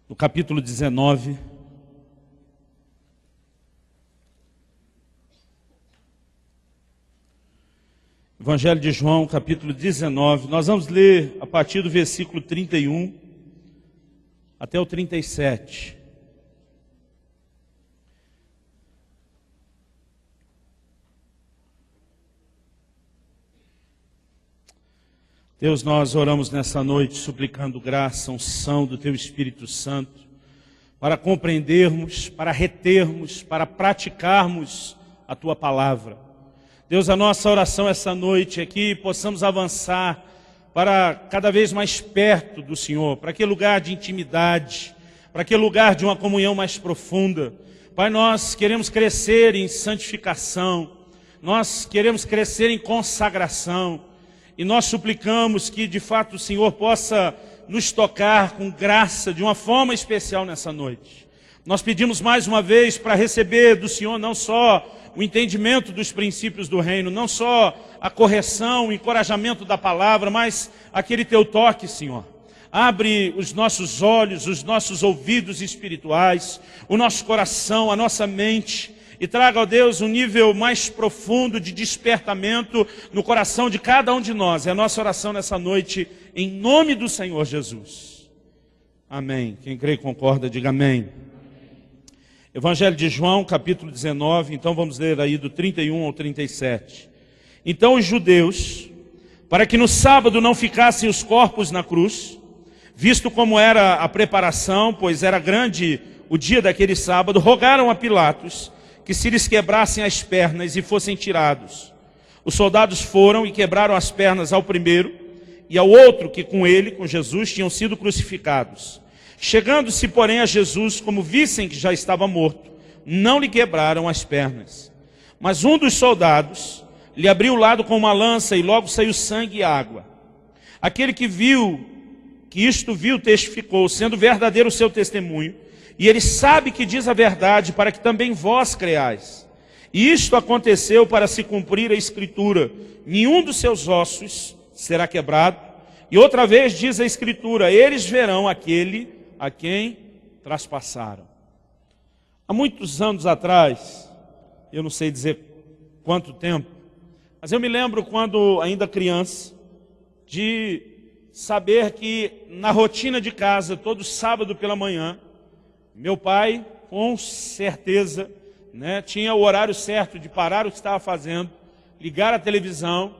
no capítulo 19. Evangelho de João, capítulo 19. Nós vamos ler a partir do versículo 31 até o 37. Deus, nós oramos nessa noite suplicando graça, unção do Teu Espírito Santo, para compreendermos, para retermos, para praticarmos a Tua palavra. Deus, a nossa oração essa noite é que possamos avançar para cada vez mais perto do Senhor, para aquele lugar de intimidade, para aquele lugar de uma comunhão mais profunda. Pai, nós queremos crescer em santificação, nós queremos crescer em consagração, e nós suplicamos que de fato o Senhor possa nos tocar com graça de uma forma especial nessa noite. Nós pedimos mais uma vez para receber do Senhor não só o entendimento dos princípios do reino, não só a correção, o encorajamento da palavra, mas aquele Teu toque, Senhor. Abre os nossos olhos, os nossos ouvidos espirituais, o nosso coração, a nossa mente, e traga, ó Deus, um nível mais profundo de despertamento no coração de cada um de nós. É a nossa oração nessa noite, em nome do Senhor Jesus. Amém. Quem crê e concorda, diga amém. Evangelho de João, capítulo 19, então vamos ler aí do 31 ao 37. Então os judeus, para que no sábado não ficassem os corpos na cruz, visto como era a preparação, pois era grande o dia daquele sábado, rogaram a Pilatos que se lhes quebrassem as pernas e fossem tirados. Os soldados foram e quebraram as pernas ao primeiro e ao outro que com ele, com Jesus, tinham sido crucificados. Chegando-se, porém, a Jesus, como vissem que já estava morto, não lhe quebraram as pernas. Mas um dos soldados lhe abriu o lado com uma lança e logo saiu sangue e água. Aquele que isto viu, testificou, sendo verdadeiro o seu testemunho, e ele sabe que diz a verdade, para que também vós creais. E isto aconteceu para se cumprir a Escritura: nenhum dos seus ossos será quebrado. E outra vez diz a Escritura: eles verão aquele a quem traspassaram. Há muitos anos atrás, eu não sei dizer quanto tempo, mas eu me lembro quando ainda criança, de saber que na rotina de casa, todo sábado pela manhã, meu pai, com certeza, tinha o horário certo de parar o que estava fazendo, ligar a televisão,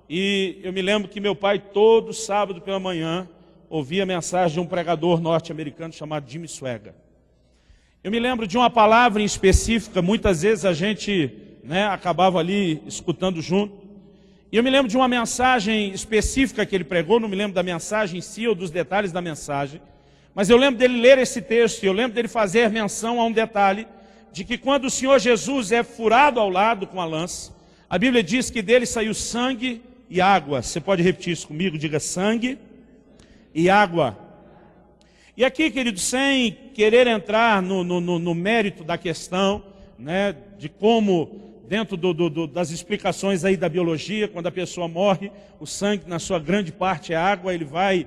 e eu me lembro que meu pai, todo sábado pela manhã, ouvia a mensagem de um pregador norte-americano chamado Jimmy Swaggart. Eu me lembro de uma palavra em específica, muitas vezes a gente acabava ali escutando junto, e eu me lembro de uma mensagem específica que ele pregou, não me lembro da mensagem em si ou dos detalhes da mensagem, mas eu lembro dele ler esse texto, e eu lembro dele fazer menção a um detalhe, de que quando o Senhor Jesus é furado ao lado com a lança, a Bíblia diz que dele saiu sangue e água. Você pode repetir isso comigo? Diga: sangue e água. E aqui, querido, sem querer entrar no mérito da questão, de como, dentro das explicações aí da biologia, quando a pessoa morre, o sangue, na sua grande parte, é água, ele vai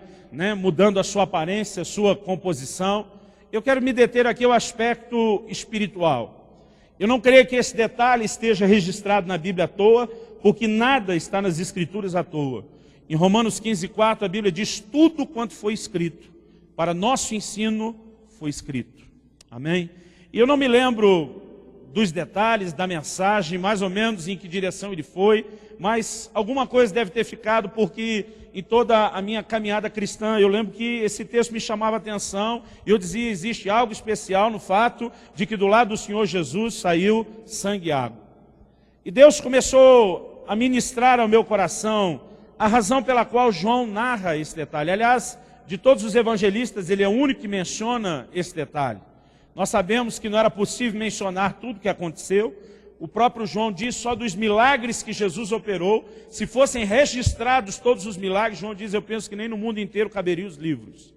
mudando a sua aparência, a sua composição. Eu quero me deter aqui ao aspecto espiritual. Eu não creio que esse detalhe esteja registrado na Bíblia à toa, porque nada está nas Escrituras à toa. Em Romanos 15:4, a Bíblia diz: tudo quanto foi escrito, para nosso ensino, foi escrito. Amém? E eu não me lembro dos detalhes da mensagem, mais ou menos em que direção ele foi, mas alguma coisa deve ter ficado, porque em toda a minha caminhada cristã, eu lembro que esse texto me chamava a atenção, e eu dizia: existe algo especial no fato de que do lado do Senhor Jesus saiu sangue e água. E Deus começou a ministrar ao meu coração a razão pela qual João narra esse detalhe. Aliás, de todos os evangelistas, ele é o único que menciona esse detalhe. Nós sabemos que não era possível mencionar tudo o que aconteceu. O próprio João diz só dos milagres que Jesus operou. Se fossem registrados todos os milagres, João diz: eu penso que nem no mundo inteiro caberiam os livros.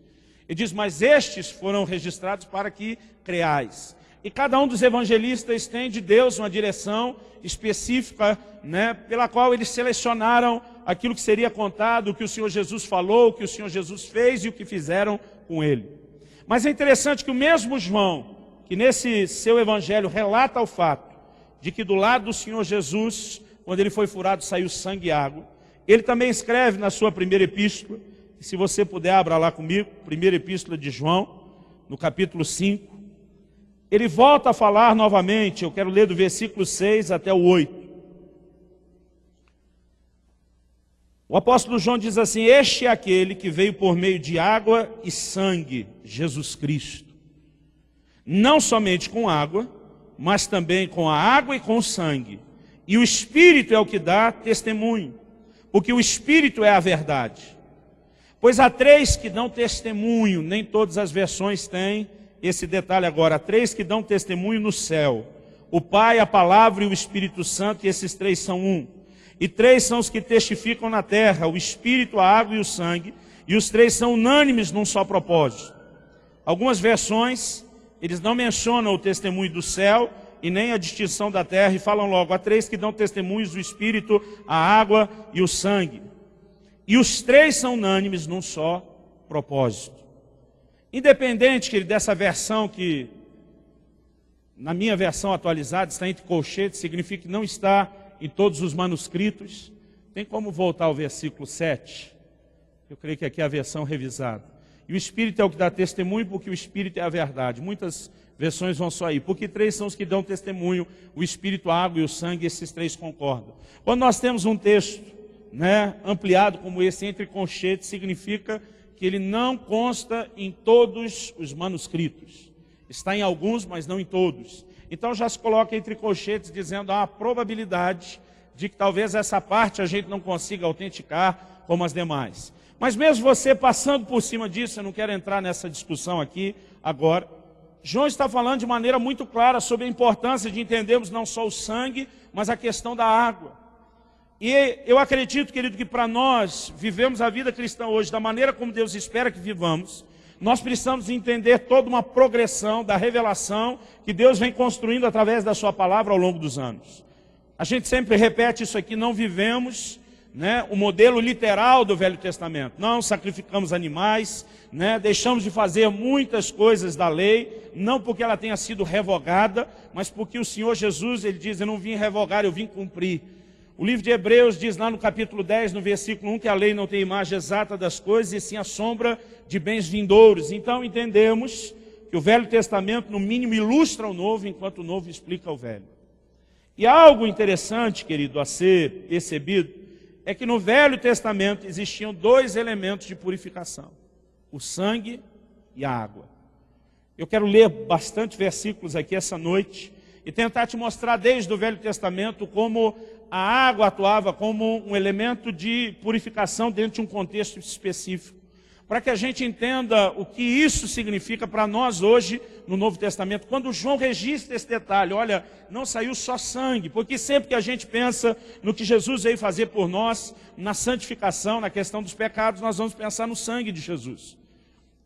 Ele diz: mas estes foram registrados para que creais. E cada um dos evangelistas tem de Deus uma direção específica, pela qual eles selecionaram aquilo que seria contado, o que o Senhor Jesus falou, o que o Senhor Jesus fez e o que fizeram com ele. Mas é interessante que o mesmo João, que nesse seu evangelho relata o fato de que do lado do Senhor Jesus, quando ele foi furado, saiu sangue e água, ele também escreve na sua primeira epístola, e se você puder, abra lá comigo, primeira epístola de João, no capítulo 5, ele volta a falar novamente, eu quero ler do versículo 6 até o 8. O apóstolo João diz assim: este é aquele que veio por meio de água e sangue, Jesus Cristo. Não somente com água, mas também com a água e com o sangue. E o Espírito é o que dá testemunho, porque o Espírito é a verdade. Pois há três que dão testemunho, nem todas as versões têm esse detalhe agora. Há três que dão testemunho no céu: o Pai, a Palavra e o Espírito Santo, e esses três são um. E três são os que testificam na terra: o Espírito, a água e o sangue, e os três são unânimes num só propósito. Algumas versões, eles não mencionam o testemunho do céu e nem a distinção da terra, e falam logo: há três que dão testemunhos: o Espírito, a água e o sangue. E os três são unânimes num só propósito. Independente, querido, dessa versão que, na minha versão atualizada, está entre colchetes, significa que não está em todos os manuscritos. Tem como voltar ao versículo 7? Eu creio que aqui é a versão revisada. E o Espírito é o que dá testemunho, porque o Espírito é a verdade. Muitas versões vão só aí. Porque três são os que dão testemunho: o Espírito, a água e o sangue, esses três concordam. Quando nós temos um texto, ampliado como esse, entre colchetes, significa que ele não consta em todos os manuscritos. Está em alguns, mas não em todos. Então já se coloca entre colchetes, dizendo: há a probabilidade de que talvez essa parte a gente não consiga autenticar como as demais. Mas mesmo você passando por cima disso, eu não quero entrar nessa discussão aqui agora, João está falando de maneira muito clara sobre a importância de entendermos não só o sangue, mas a questão da água. E eu acredito, querido, que para nós vivemos a vida cristã hoje da maneira como Deus espera que vivamos, nós precisamos entender toda uma progressão da revelação que Deus vem construindo através da sua palavra ao longo dos anos. A gente sempre repete isso aqui: não vivemos o modelo literal do Velho Testamento. Não sacrificamos animais, deixamos de fazer muitas coisas da lei, não porque ela tenha sido revogada, mas porque o Senhor Jesus, ele diz: eu não vim revogar, eu vim cumprir. O livro de Hebreus diz lá no capítulo 10, no versículo 1, que a lei não tem imagem exata das coisas, e sim a sombra de bens vindouros. Então entendemos que o Velho Testamento, no mínimo, ilustra o Novo, enquanto o Novo explica o Velho. E algo interessante, querido, a ser percebido, é que no Velho Testamento existiam dois elementos de purificação: o sangue e a água. Eu quero ler bastante versículos aqui essa noite e tentar te mostrar desde o Velho Testamento como a água atuava como um elemento de purificação dentro de um contexto específico, para que a gente entenda o que isso significa para nós hoje no Novo Testamento. Quando João registra esse detalhe, olha, não saiu só sangue, porque sempre que a gente pensa no que Jesus veio fazer por nós, na santificação, na questão dos pecados, nós vamos pensar no sangue de Jesus.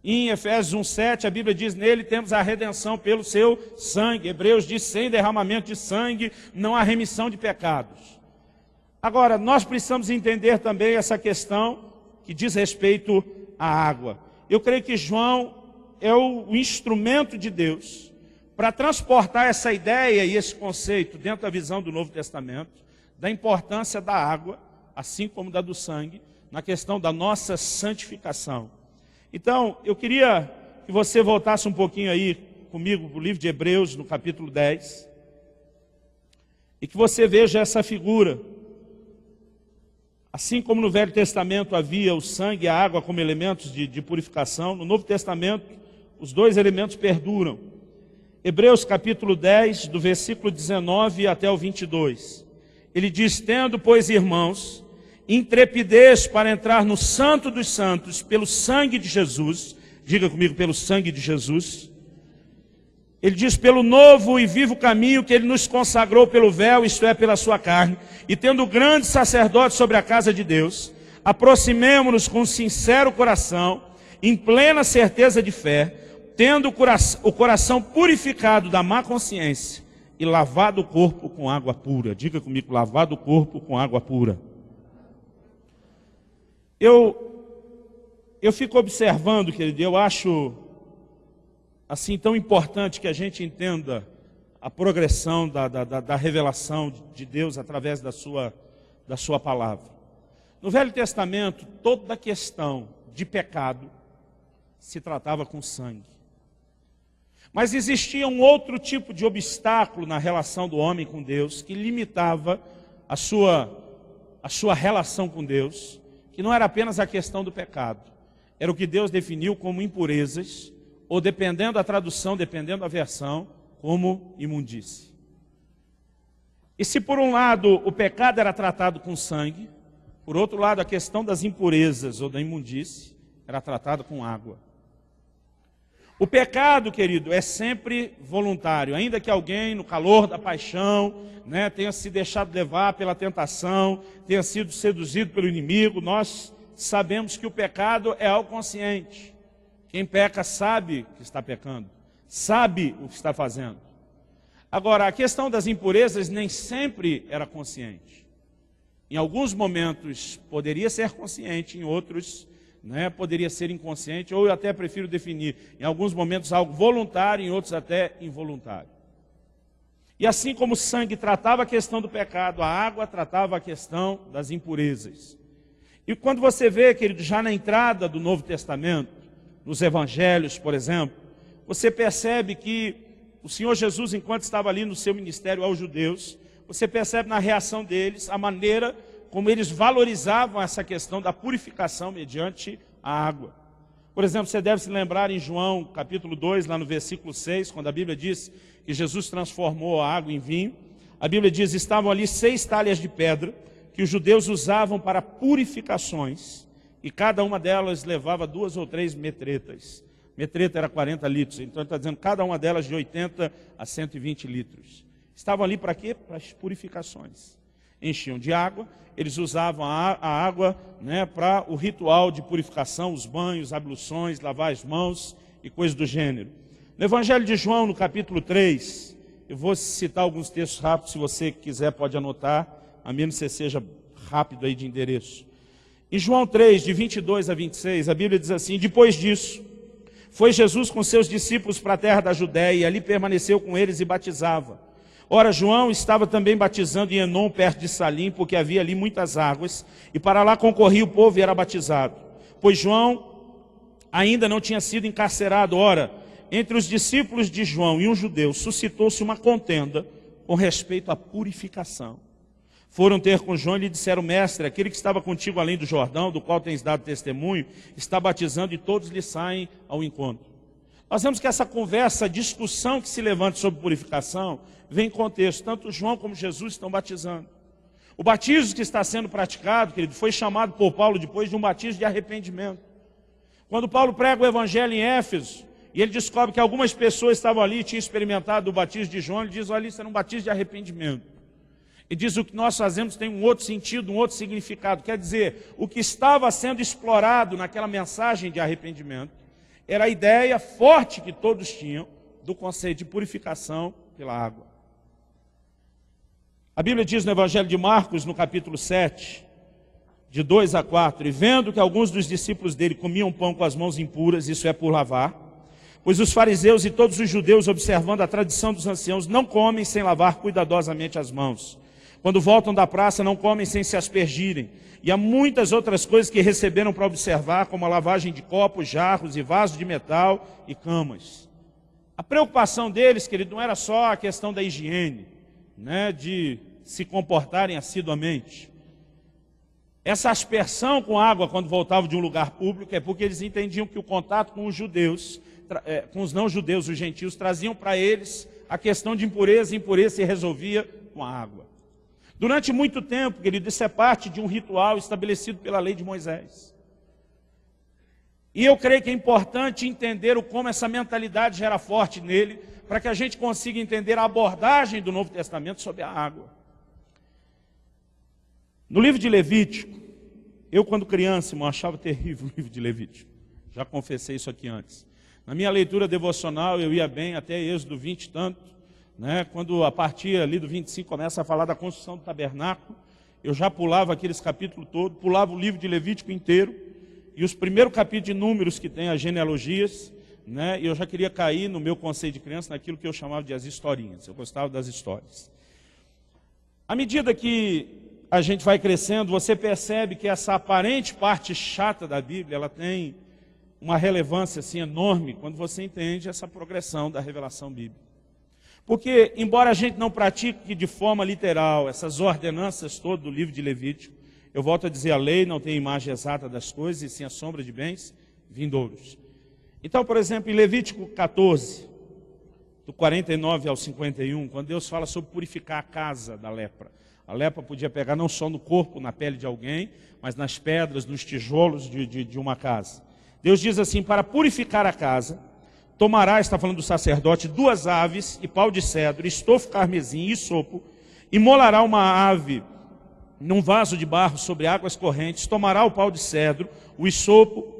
Em Efésios 1,7, a Bíblia diz: nele temos a redenção pelo seu sangue. Hebreus diz: sem derramamento de sangue não há remissão de pecados. Agora, nós precisamos entender também essa questão que diz respeito à água. Eu creio que João é o instrumento de Deus para transportar essa ideia e esse conceito dentro da visão do Novo Testamento, da importância da água, assim como da do sangue, na questão da nossa santificação. Então, eu queria que você voltasse um pouquinho aí comigo para o livro de Hebreus, no capítulo 10, e que você veja essa figura. Assim como no Velho Testamento havia o sangue e a água como elementos de purificação, no Novo Testamento os dois elementos perduram. Hebreus capítulo 10, do versículo 19 até o 22. Ele diz: tendo, pois, irmãos, intrepidez para entrar no Santo dos Santos pelo sangue de Jesus. Diga comigo: pelo sangue de Jesus. Ele diz: pelo novo e vivo caminho que ele nos consagrou pelo véu, isto é, pela sua carne, e tendo grande sacerdote sobre a casa de Deus, aproximemo-nos com sincero coração, em plena certeza de fé, tendo o coração purificado da má consciência e lavado o corpo com água pura. Diga comigo: lavado o corpo com água pura. Eu fico observando, querido, eu acho assim tão importante que a gente entenda a progressão da revelação de Deus através da sua palavra. No Velho Testamento, toda a questão de pecado se tratava com sangue. Mas existia um outro tipo de obstáculo na relação do homem com Deus, que limitava a sua relação com Deus, que não era apenas a questão do pecado, era o que Deus definiu como impurezas, ou dependendo da tradução, dependendo da versão, como imundície. E se por um lado o pecado era tratado com sangue, por outro lado a questão das impurezas ou da imundície era tratada com água. O pecado, querido, é sempre voluntário, ainda que alguém no calor da paixão, tenha se deixado levar pela tentação, tenha sido seduzido pelo inimigo, nós sabemos que o pecado é algo consciente. Quem peca sabe que está pecando, sabe o que está fazendo. Agora, a questão das impurezas nem sempre era consciente. Em alguns momentos poderia ser consciente, em outros poderia ser inconsciente, ou eu até prefiro definir, em alguns momentos algo voluntário, em outros até involuntário. E assim como o sangue tratava a questão do pecado, a água tratava a questão das impurezas. E quando você vê, querido, já na entrada do Novo Testamento, nos Evangelhos, por exemplo, você percebe que o Senhor Jesus, enquanto estava ali no seu ministério aos judeus, você percebe na reação deles a maneira como eles valorizavam essa questão da purificação mediante a água. Por exemplo, você deve se lembrar em João capítulo 2, lá no versículo 6, quando a Bíblia diz que Jesus transformou a água em vinho. A Bíblia diz, estavam ali 6 talhas de pedra que os judeus usavam para purificações, e cada uma delas levava 2 ou 3 metretas. Metreta era 40 litros, então ele está dizendo cada uma delas de 80 a 120 litros. Estavam ali para quê? Para as purificações. Enchiam de água, eles usavam a água para o ritual de purificação, os banhos, abluções, lavar as mãos e coisas do gênero. No Evangelho de João, no capítulo 3, eu vou citar alguns textos rápidos, se você quiser pode anotar, a menos que você seja rápido aí de endereço. Em João 3, de 22 a 26, a Bíblia diz assim, depois disso, foi Jesus com seus discípulos para a terra da Judéia, e ali permaneceu com eles e batizava. Ora, João estava também batizando em Enom, perto de Salim, porque havia ali muitas águas, e para lá concorria o povo e era batizado. Pois João ainda não tinha sido encarcerado. Ora, entre os discípulos de João e um judeu, suscitou-se uma contenda com respeito à purificação. Foram ter com João e lhe disseram, mestre, aquele que estava contigo além do Jordão, do qual tens dado testemunho, está batizando e todos lhe saem ao encontro. Nós vemos que essa conversa, a discussão que se levanta sobre purificação, vem em contexto. Tanto João como Jesus estão batizando. O batismo que está sendo praticado, querido, foi chamado por Paulo depois de um batismo de arrependimento. Quando Paulo prega o evangelho em Éfeso, e ele descobre que algumas pessoas estavam ali e tinham experimentado o batismo de João, ele diz, olha, isso era um batismo de arrependimento. E diz, o que nós fazemos tem um outro sentido, um outro significado. Quer dizer, o que estava sendo explorado naquela mensagem de arrependimento era a ideia forte que todos tinham do conceito de purificação pela água. A Bíblia diz no Evangelho de Marcos, no capítulo 7, de 2 a 4, e vendo que alguns dos discípulos dele comiam pão com as mãos impuras, isso é por lavar, pois os fariseus e todos os judeus, observando a tradição dos anciãos, não comem sem lavar cuidadosamente as mãos. Quando voltam da praça, não comem sem se aspergirem. E há muitas outras coisas que receberam para observar, como a lavagem de copos, jarros e vasos de metal e camas. A preocupação deles, querido, não era só a questão da higiene, de se comportarem assiduamente. Essa aspersão com água quando voltavam de um lugar público é porque eles entendiam que o contato com os judeus, com os não-judeus, os gentios, traziam para eles a questão de impureza, e impureza se resolvia com a água. Durante muito tempo, querido, isso é parte de um ritual estabelecido pela lei de Moisés. E eu creio que é importante entender como essa mentalidade gera forte nele, para que a gente consiga entender a abordagem do Novo Testamento sobre a água. No livro de Levítico, eu quando criança, irmão, achava terrível o livro de Levítico. Já confessei isso aqui antes. Na minha leitura devocional, eu ia bem até Êxodo 20 e tanto, quando a partir ali do 25 começa a falar da construção do tabernáculo, eu já pulava aqueles capítulos todos, pulava o livro de Levítico inteiro, e os primeiros capítulos de Números que tem as genealogias, né? E eu já queria cair no meu conceito de criança, naquilo que eu chamava de as historinhas. Eu gostava das histórias. À medida que a gente vai crescendo, você percebe que essa aparente parte chata da Bíblia, ela tem uma relevância assim enorme quando você entende essa progressão da revelação bíblica. Porque, embora a gente não pratique de forma literal essas ordenanças todas do livro de Levítico, eu volto a dizer, a lei não tem imagem exata das coisas, e sim a sombra de bens vindouros. Então, por exemplo, em Levítico 14, do 49 ao 51, quando Deus fala sobre purificar a casa da lepra. A lepra podia pegar não só no corpo, na pele de alguém, mas nas pedras, nos tijolos de uma casa. Deus diz assim, para purificar a casa, tomará, está falando do sacerdote, 2 aves e pau de cedro, estofo carmesim e sopo, e molará uma ave num vaso de barro sobre águas correntes, tomará o pau de cedro, o isopo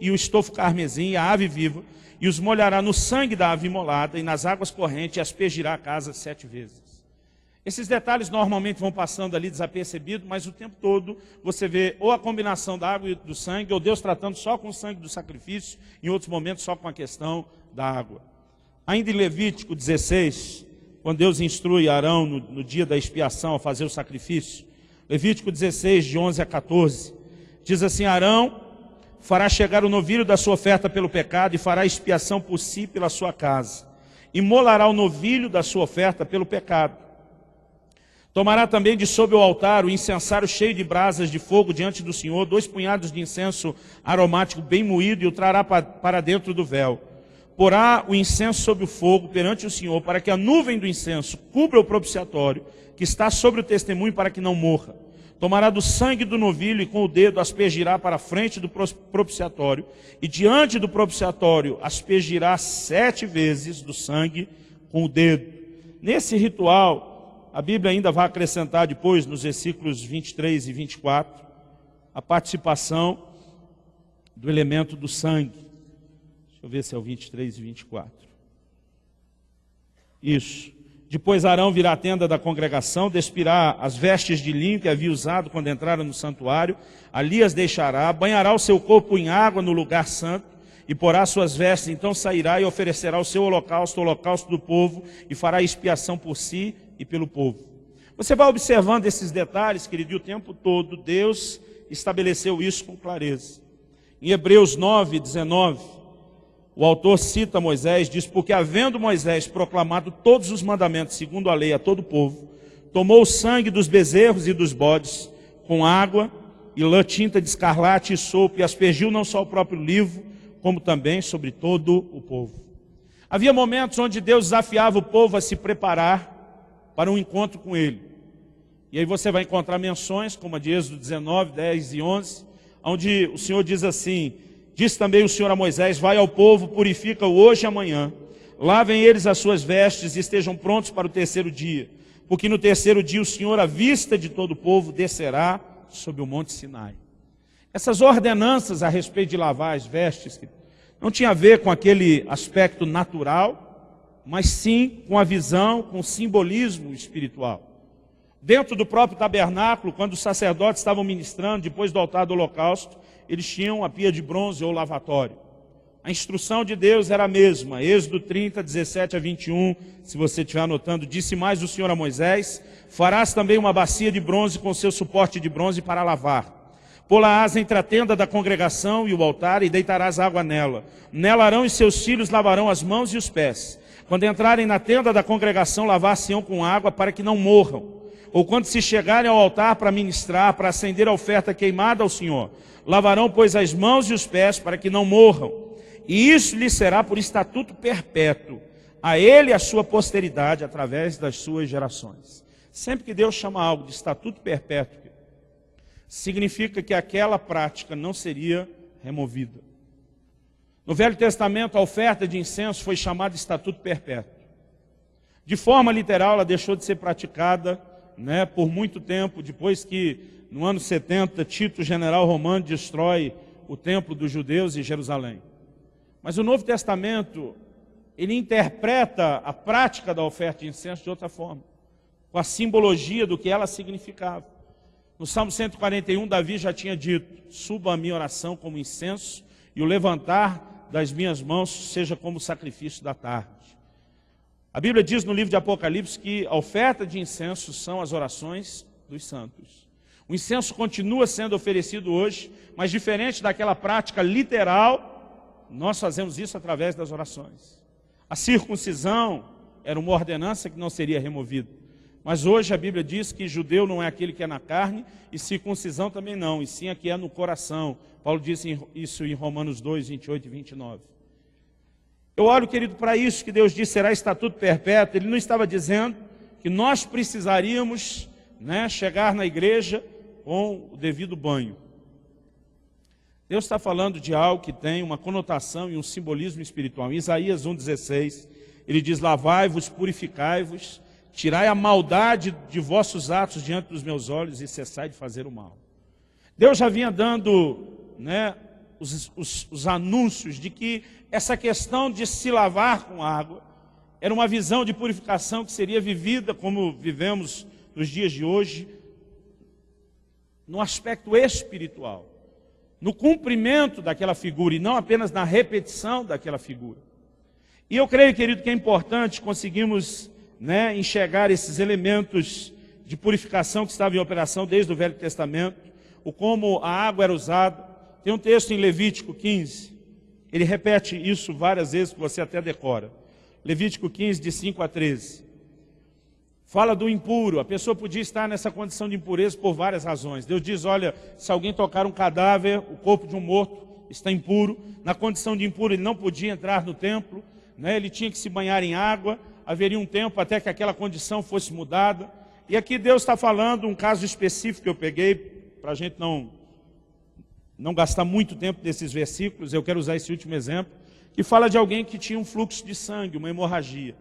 e o estofo carmesim e a ave viva, e os molhará no sangue da ave imolada e nas águas correntes, e aspergirá a casa 7 vezes. Esses detalhes normalmente vão passando ali desapercebidos, mas o tempo todo você vê ou a combinação da água e do sangue, ou Deus tratando só com o sangue do sacrifício, em outros momentos só com a questão da água. Ainda em Levítico 16, quando Deus instrui Arão no dia da expiação a fazer o sacrifício, Levítico 16, de 11 a 14, diz assim, Arão fará chegar o novilho da sua oferta pelo pecado e fará expiação por si e pela sua casa. Imolará o novilho da sua oferta pelo pecado. Tomará também de sob o altar o incensário cheio de brasas de fogo diante do Senhor, 2 punhados de incenso aromático bem moído e o trará para dentro do véu. Porá o incenso sobre o fogo perante o Senhor, para que a nuvem do incenso cubra o propiciatório, que está sobre o testemunho, para que não morra. Tomará do sangue do novilho e com o dedo aspergirá para a frente do propiciatório, e diante do propiciatório aspergirá 7 vezes do sangue com o dedo. Nesse ritual, a Bíblia ainda vai acrescentar depois, nos versículos 23 e 24, a participação do elemento do sangue. Deixa eu ver se é o 23 e 24. Isso. Depois Arão virá à tenda da congregação, despirá as vestes de linho que havia usado quando entraram no santuário, ali as deixará, banhará o seu corpo em água no lugar santo, e porá suas vestes, então sairá e oferecerá o seu holocausto, o holocausto do povo, e fará expiação por si e pelo povo. Você vai observando esses detalhes, querido, e o tempo todo Deus estabeleceu isso com clareza. Em Hebreus 9, 19, o autor cita Moisés, diz, porque havendo Moisés proclamado todos os mandamentos segundo a lei a todo o povo, tomou o sangue dos bezerros e dos bodes, com água e lã tinta de escarlate e sopo, e aspergiu não só o próprio livro, como também sobre todo o povo. Havia momentos onde Deus desafiava o povo a se preparar para um encontro com ele. E aí você vai encontrar menções, como a de Êxodo 19, 10 e 11, onde o Senhor diz assim, diz também o Senhor a Moisés, vai ao povo, purifica-o hoje e amanhã, lavem eles as suas vestes e estejam prontos para o 3º dia, porque no 3º dia o Senhor, à vista de todo o povo, descerá sobre o monte Sinai. Essas ordenanças a respeito de lavar as vestes, não tinha a ver com aquele aspecto natural, mas sim com a visão, com o simbolismo espiritual. Dentro do próprio tabernáculo, quando os sacerdotes estavam ministrando, depois do altar do holocausto, eles tinham a pia de bronze ou lavatório. A instrução de Deus era a mesma. Êxodo 30, 17 a 21, se você estiver anotando, disse mais o Senhor a Moisés, farás também uma bacia de bronze com seu suporte de bronze para lavar. Pô-la-ás entre a tenda da congregação e o altar e deitarás água nela. Nela Arão e seus filhos lavarão as mãos e os pés. Quando entrarem na tenda da congregação, lavar-se-ão com água para que não morram. Ou quando se chegarem ao altar para ministrar, para acender a oferta queimada ao Senhor, lavarão, pois, as mãos e os pés para que não morram. E isso lhe será por estatuto perpétuo, a ele e a sua posteridade, através das suas gerações. Sempre que Deus chama algo de estatuto perpétuo, significa que aquela prática não seria removida. No Velho Testamento, a oferta de incenso foi chamada de estatuto perpétuo. De forma literal, ela deixou de ser praticada, por muito tempo, depois que, no ano 70, Tito, general romano, destrói o templo dos judeus em Jerusalém. Mas o Novo Testamento, ele interpreta a prática da oferta de incenso de outra forma, com a simbologia do que ela significava. No Salmo 141, Davi já tinha dito, suba a minha oração como incenso, e o levantar das minhas mãos seja como sacrifício da tarde. A Bíblia diz no livro de Apocalipse que a oferta de incenso são as orações dos santos. O incenso continua sendo oferecido hoje, mas diferente daquela prática literal, nós fazemos isso através das orações. A circuncisão era uma ordenança que não seria removida. Mas hoje a Bíblia diz que judeu não é aquele que é na carne, e circuncisão também não, e sim a que é no coração. Paulo disse isso em Romanos 2, 28 e 29. Eu olho, querido, para isso que Deus disse, será estatuto perpétuo. Ele não estava dizendo que nós precisaríamos, chegar na igreja com o devido banho. Deus está falando de algo que tem uma conotação e um simbolismo espiritual. Em Isaías 1,16, ele diz, lavai-vos, purificai-vos, tirai a maldade de vossos atos diante dos meus olhos e cessai de fazer o mal. Deus já vinha dando os anúncios de que essa questão de se lavar com água era uma visão de purificação que seria vivida como vivemos nos dias de hoje, no aspecto espiritual, no cumprimento daquela figura e não apenas na repetição daquela figura. E eu creio, querido, que é importante conseguirmos enxergar esses elementos de purificação que estavam em operação desde o Velho Testamento, o como a água era usada. Tem um texto em Levítico 15, ele repete isso várias vezes, que você até decora. Levítico 15, de 5 a 13. Fala do impuro. A pessoa podia estar nessa condição de impureza por várias razões. Deus diz, olha, se alguém tocar um cadáver, o corpo de um morto está impuro. Na condição de impuro ele não podia entrar no templo, ele tinha que se banhar em água. Haveria um tempo até que aquela condição fosse mudada. E aqui Deus está falando um caso específico que eu peguei, para a gente não gastar muito tempo nesses versículos. Eu quero usar esse último exemplo, que fala de alguém que tinha um fluxo de sangue, uma hemorragia.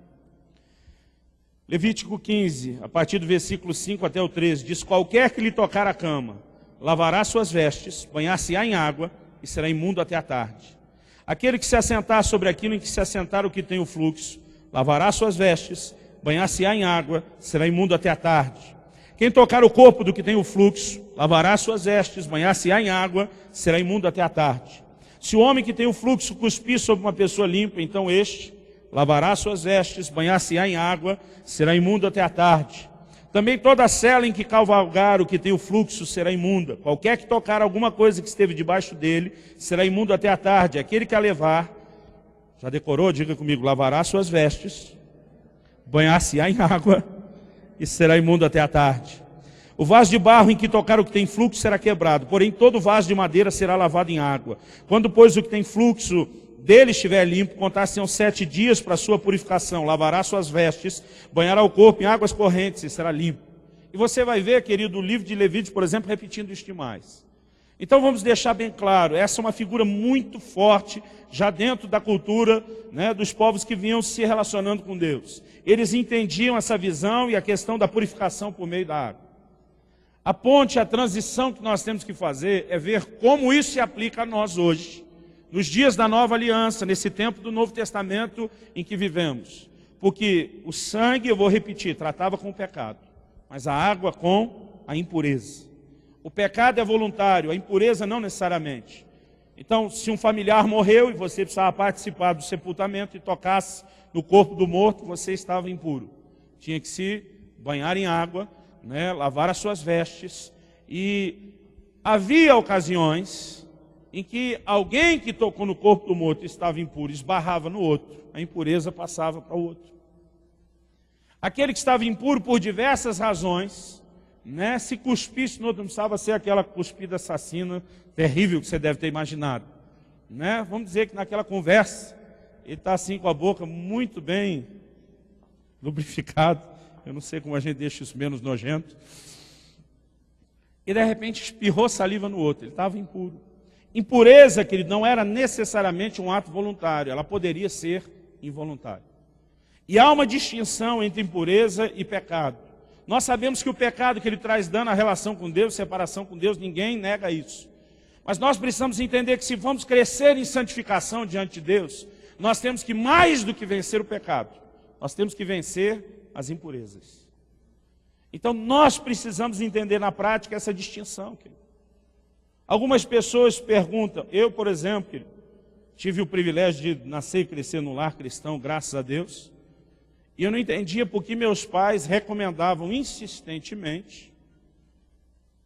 Levítico 15, a partir do versículo 5 até o 13, diz, qualquer que lhe tocar a cama, lavará suas vestes, banhar-se-á em água e será imundo até a tarde. Aquele que se assentar sobre aquilo em que se assentar o que tem o fluxo, lavará suas vestes, banhar-se-á em água, será imundo até a tarde. Quem tocar o corpo do que tem o fluxo, lavará suas vestes, banhar-se-á em água, será imundo até a tarde. Se o homem que tem o fluxo cuspir sobre uma pessoa limpa, então este lavará suas vestes, banhar-se-á em água, será imundo até a tarde. Também toda a cela em que cavalgar o que tem o fluxo será imunda. Qualquer que tocar alguma coisa que esteve debaixo dele, será imundo até a tarde. Aquele que a levar, já decorou? Diga comigo, lavará suas vestes, banhar-se-á em água e será imundo até a tarde. O vaso de barro em que tocar o que tem fluxo será quebrado, porém todo vaso de madeira será lavado em água. Quando, pois, o que tem fluxo dele estiver limpo, contar-se-ão 7 dias para a sua purificação, lavará suas vestes, banhará o corpo em águas correntes e será limpo. E você vai ver, querido, o livro de Levítico, por exemplo, repetindo isto demais. Então vamos deixar bem claro, essa é uma figura muito forte, já dentro da cultura dos povos que vinham se relacionando com Deus. Eles entendiam essa visão e a questão da purificação por meio da água. A ponte, a transição que nós temos que fazer é ver como isso se aplica a nós hoje, nos dias da nova aliança, nesse tempo do Novo Testamento em que vivemos. Porque o sangue, eu vou repetir, tratava com o pecado, mas a água com a impureza. O pecado é voluntário, a impureza não necessariamente. Então, se um familiar morreu e você precisava participar do sepultamento e tocasse no corpo do morto, você estava impuro. Tinha que se banhar em água, lavar as suas vestes. E havia ocasiões em que alguém que tocou no corpo do morto estava impuro, esbarrava no outro, a impureza passava para o outro. Aquele que estava impuro por diversas razões, se cuspisse no outro, não precisava ser aquela cuspida assassina, terrível que você deve ter imaginado. Vamos dizer que naquela conversa, ele está assim com a boca muito bem lubrificado, eu não sei como a gente deixa isso menos nojento, e de repente espirrou saliva no outro, ele estava impuro. Impureza, querido, não era necessariamente um ato voluntário, ela poderia ser involuntária. E há uma distinção entre impureza e pecado. Nós sabemos que o pecado que ele traz dano à relação com Deus, separação com Deus, ninguém nega isso. Mas nós precisamos entender que se vamos crescer em santificação diante de Deus, nós temos que, mais do que vencer o pecado, nós temos que vencer as impurezas. Então nós precisamos entender na prática essa distinção, querido. Algumas pessoas perguntam, eu, por exemplo, querido, tive o privilégio de nascer e crescer no lar cristão, graças a Deus. E eu não entendia por que meus pais recomendavam insistentemente,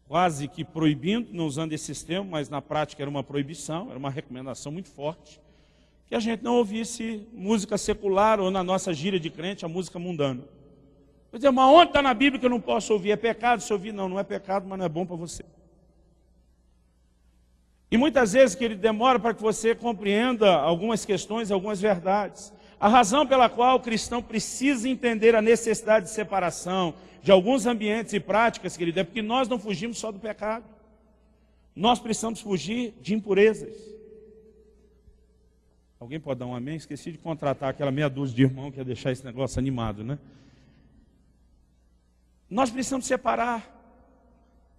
quase que proibindo, não usando esse termo, mas na prática era uma proibição, era uma recomendação muito forte, que a gente não ouvisse música secular ou, na nossa gíria de crente, a música mundana. Quer dizer, mas onde está na Bíblia que eu não posso ouvir? É pecado se ouvir? Não, não é pecado, mas não é bom para você. E muitas vezes, querido, demora para que você compreenda algumas questões, algumas verdades. A razão pela qual o cristão precisa entender a necessidade de separação de alguns ambientes e práticas, querido, é porque nós não fugimos só do pecado. Nós precisamos fugir de impurezas. Alguém pode dar um amém? Esqueci de contratar aquela meia dúzia de irmão que ia deixar esse negócio animado, né? Nós precisamos separar.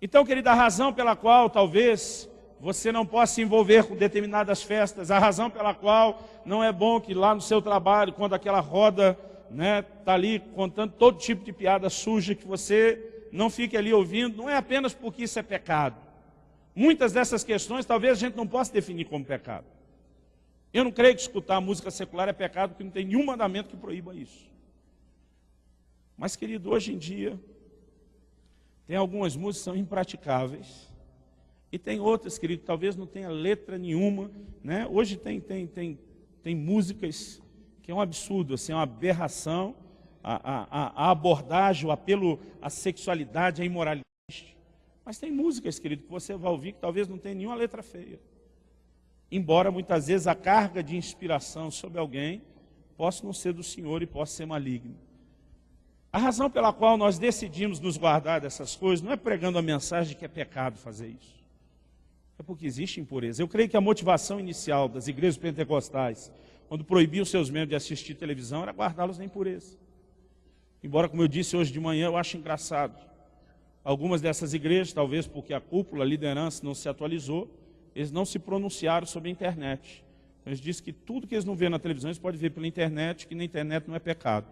Então, querida, a razão pela qual talvez você não possa se envolver com determinadas festas, a razão pela qual não é bom que lá no seu trabalho, quando aquela roda está ali contando todo tipo de piada suja, que você não fique ali ouvindo, não é apenas porque isso é pecado. Muitas dessas questões talvez a gente não possa definir como pecado. Eu não creio que escutar música secular é pecado, porque não tem nenhum mandamento que proíba isso. Mas, querido, hoje em dia, tem algumas músicas que são impraticáveis, e tem outras, querido, talvez não tenha letra nenhuma, né? Hoje tem músicas que é um absurdo, assim, é uma aberração, a abordagem, o apelo à sexualidade, à imoralidade. Mas tem músicas, querido, que você vai ouvir que talvez não tenha nenhuma letra feia. Embora muitas vezes a carga de inspiração sobre alguém possa não ser do Senhor e possa ser maligna. A razão pela qual nós decidimos nos guardar dessas coisas não é pregando a mensagem de que é pecado fazer isso. É porque existe impureza. Eu creio que a motivação inicial das igrejas pentecostais, quando proibiam seus membros de assistir televisão, era guardá-los da impureza. Embora, como eu disse hoje de manhã, eu acho engraçado. Algumas dessas igrejas, talvez porque a cúpula, a liderança não se atualizou, eles não se pronunciaram sobre a internet. Eles dizem que tudo que eles não veem na televisão, eles podem ver pela internet, que na internet não é pecado.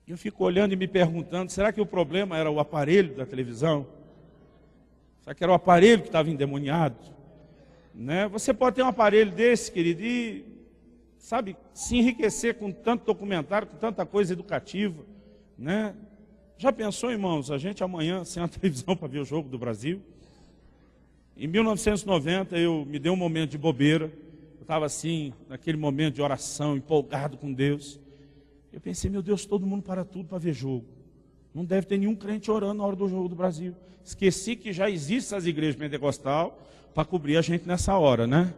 Eu fico olhando e me perguntando, será que o problema era o aparelho da televisão? Será que era o aparelho que estava endemoniado? Né? Você pode ter um aparelho desse, querido, e, sabe, se enriquecer com tanto documentário, com tanta coisa educativa. Né? Já pensou, irmãos, a gente amanhã sem a televisão para ver o jogo do Brasil? Em 1990, eu me dei um momento de bobeira. Eu estava assim, naquele momento de oração, empolgado com Deus. Eu pensei, meu Deus, todo mundo para tudo para ver jogo. Não deve ter nenhum crente orando na hora do jogo do Brasil. Esqueci que já existem as igrejas pentecostais para cobrir a gente nessa hora, né?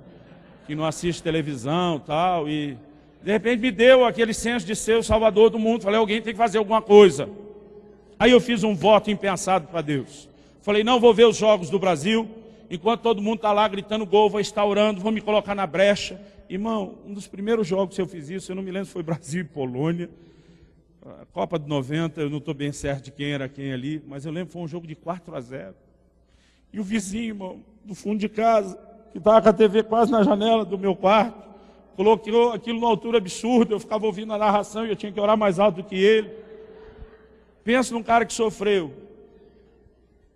Que não assiste televisão e tal. E de repente me deu aquele senso de ser o salvador do mundo. Falei, alguém tem que fazer alguma coisa. Aí eu fiz um voto impensado para Deus. Falei, não vou ver os jogos do Brasil. Enquanto todo mundo está lá gritando gol, vou estar orando, vou me colocar na brecha. Irmão, um dos primeiros jogos que eu fiz isso, eu não me lembro se foi Brasil e Polônia. A Copa de 90, eu não estou bem certo de quem era quem ali, mas eu lembro que foi um jogo de 4-0. E o vizinho, irmão, do fundo de casa, que estava com a TV quase na janela do meu quarto, colocou aquilo numa altura absurda, eu ficava ouvindo a narração e eu tinha que orar mais alto do que ele. Pensa num cara que sofreu.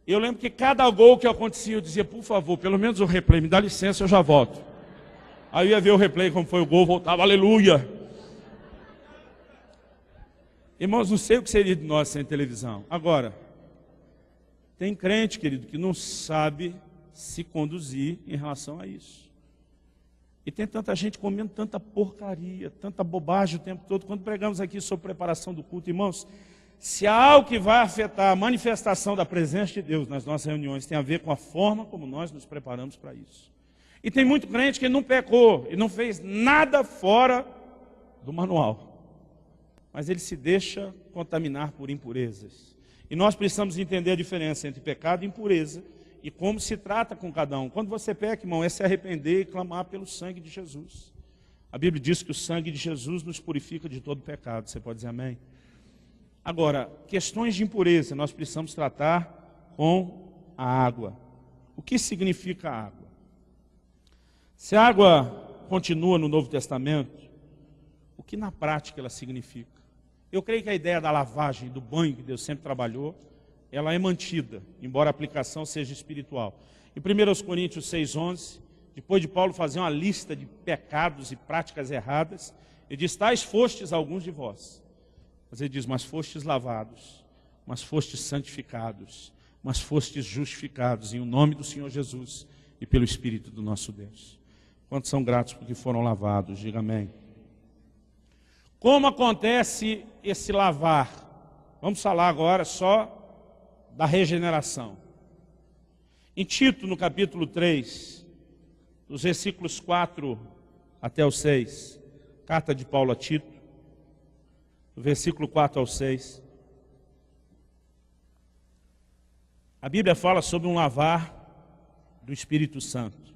Eu lembro que cada gol que acontecia, eu dizia, por favor, pelo menos o replay, me dá licença, eu já volto. Aí eu ia ver o replay, como foi o gol, voltava, aleluia. Irmãos, não sei o que seria de nós sem televisão. Agora, tem crente, querido, que não sabe se conduzir em relação a isso. E tem tanta gente comendo tanta porcaria, tanta bobagem o tempo todo. Quando pregamos aqui sobre preparação do culto, irmãos, se há algo que vai afetar a manifestação da presença de Deus nas nossas reuniões, tem a ver com a forma como nós nos preparamos para isso. E tem muito crente que não pecou e não fez nada fora do manual. Mas ele se deixa contaminar por impurezas. E nós precisamos entender a diferença entre pecado e impureza e como se trata com cada um. Quando você peca, irmão, é se arrepender e clamar pelo sangue de Jesus. A Bíblia diz que o sangue de Jesus nos purifica de todo pecado. Você pode dizer amém? Agora, questões de impureza nós precisamos tratar com a água. O que significa água? Se a água continua no Novo Testamento, o que na prática ela significa? Eu creio que a ideia da lavagem, do banho que Deus sempre trabalhou, ela é mantida, embora a aplicação seja espiritual. Em 1 Coríntios 6,11, depois de Paulo fazer uma lista de pecados e práticas erradas, ele diz, tais fostes alguns de vós. Mas ele diz, mas fostes lavados, mas fostes santificados, mas fostes justificados em o nome do Senhor Jesus e pelo Espírito do nosso Deus. Quantos são gratos porque foram lavados? Diga amém. Como acontece esse lavar? Vamos falar agora só da regeneração. Em Tito, no capítulo 3, dos versículos 4 até o 6, carta de Paulo a Tito, do versículo 4 ao 6, a Bíblia fala sobre um lavar do Espírito Santo.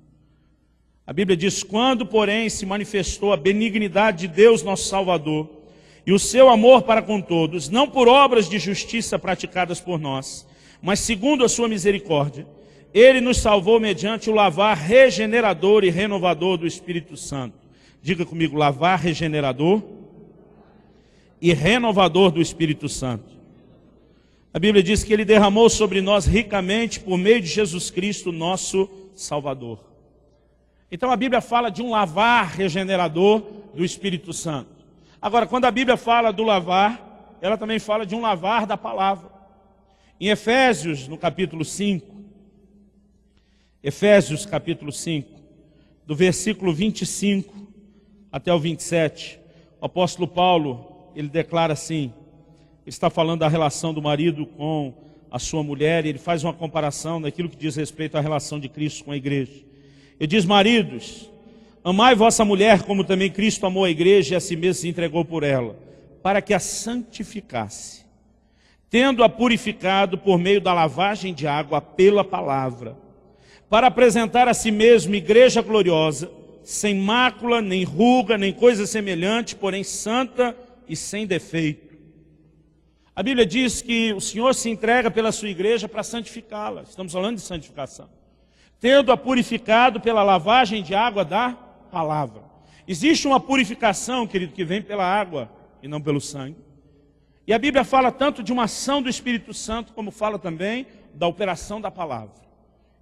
A Bíblia diz, quando, porém, se manifestou a benignidade de Deus, nosso Salvador, e o seu amor para com todos, não por obras de justiça praticadas por nós, mas segundo a sua misericórdia, Ele nos salvou mediante o lavar regenerador e renovador do Espírito Santo. Diga comigo, lavar regenerador e renovador do Espírito Santo. A Bíblia diz que Ele derramou sobre nós ricamente por meio de Jesus Cristo, nosso Salvador. Então a Bíblia fala de um lavar regenerador do Espírito Santo. Agora, quando a Bíblia fala do lavar, ela também fala de um lavar da palavra. Em Efésios, no capítulo 5, Efésios capítulo 5, do versículo 25 até o 27, o apóstolo Paulo, ele declara assim, ele está falando da relação do marido com a sua mulher, e ele faz uma comparação daquilo que diz respeito à relação de Cristo com a igreja. Ele diz, maridos, amai vossa mulher como também Cristo amou a igreja e a si mesmo se entregou por ela, para que a santificasse, tendo-a purificado por meio da lavagem de água pela palavra, para apresentar a si mesmo igreja gloriosa, sem mácula, nem ruga, nem coisa semelhante, porém santa e sem defeito. A Bíblia diz que o Senhor se entrega pela sua igreja para santificá-la. Estamos falando de santificação. Tendo-a purificado pela lavagem de água da palavra. Existe uma purificação, querido, que vem pela água e não pelo sangue. E a Bíblia fala tanto de uma ação do Espírito Santo, como fala também da operação da palavra.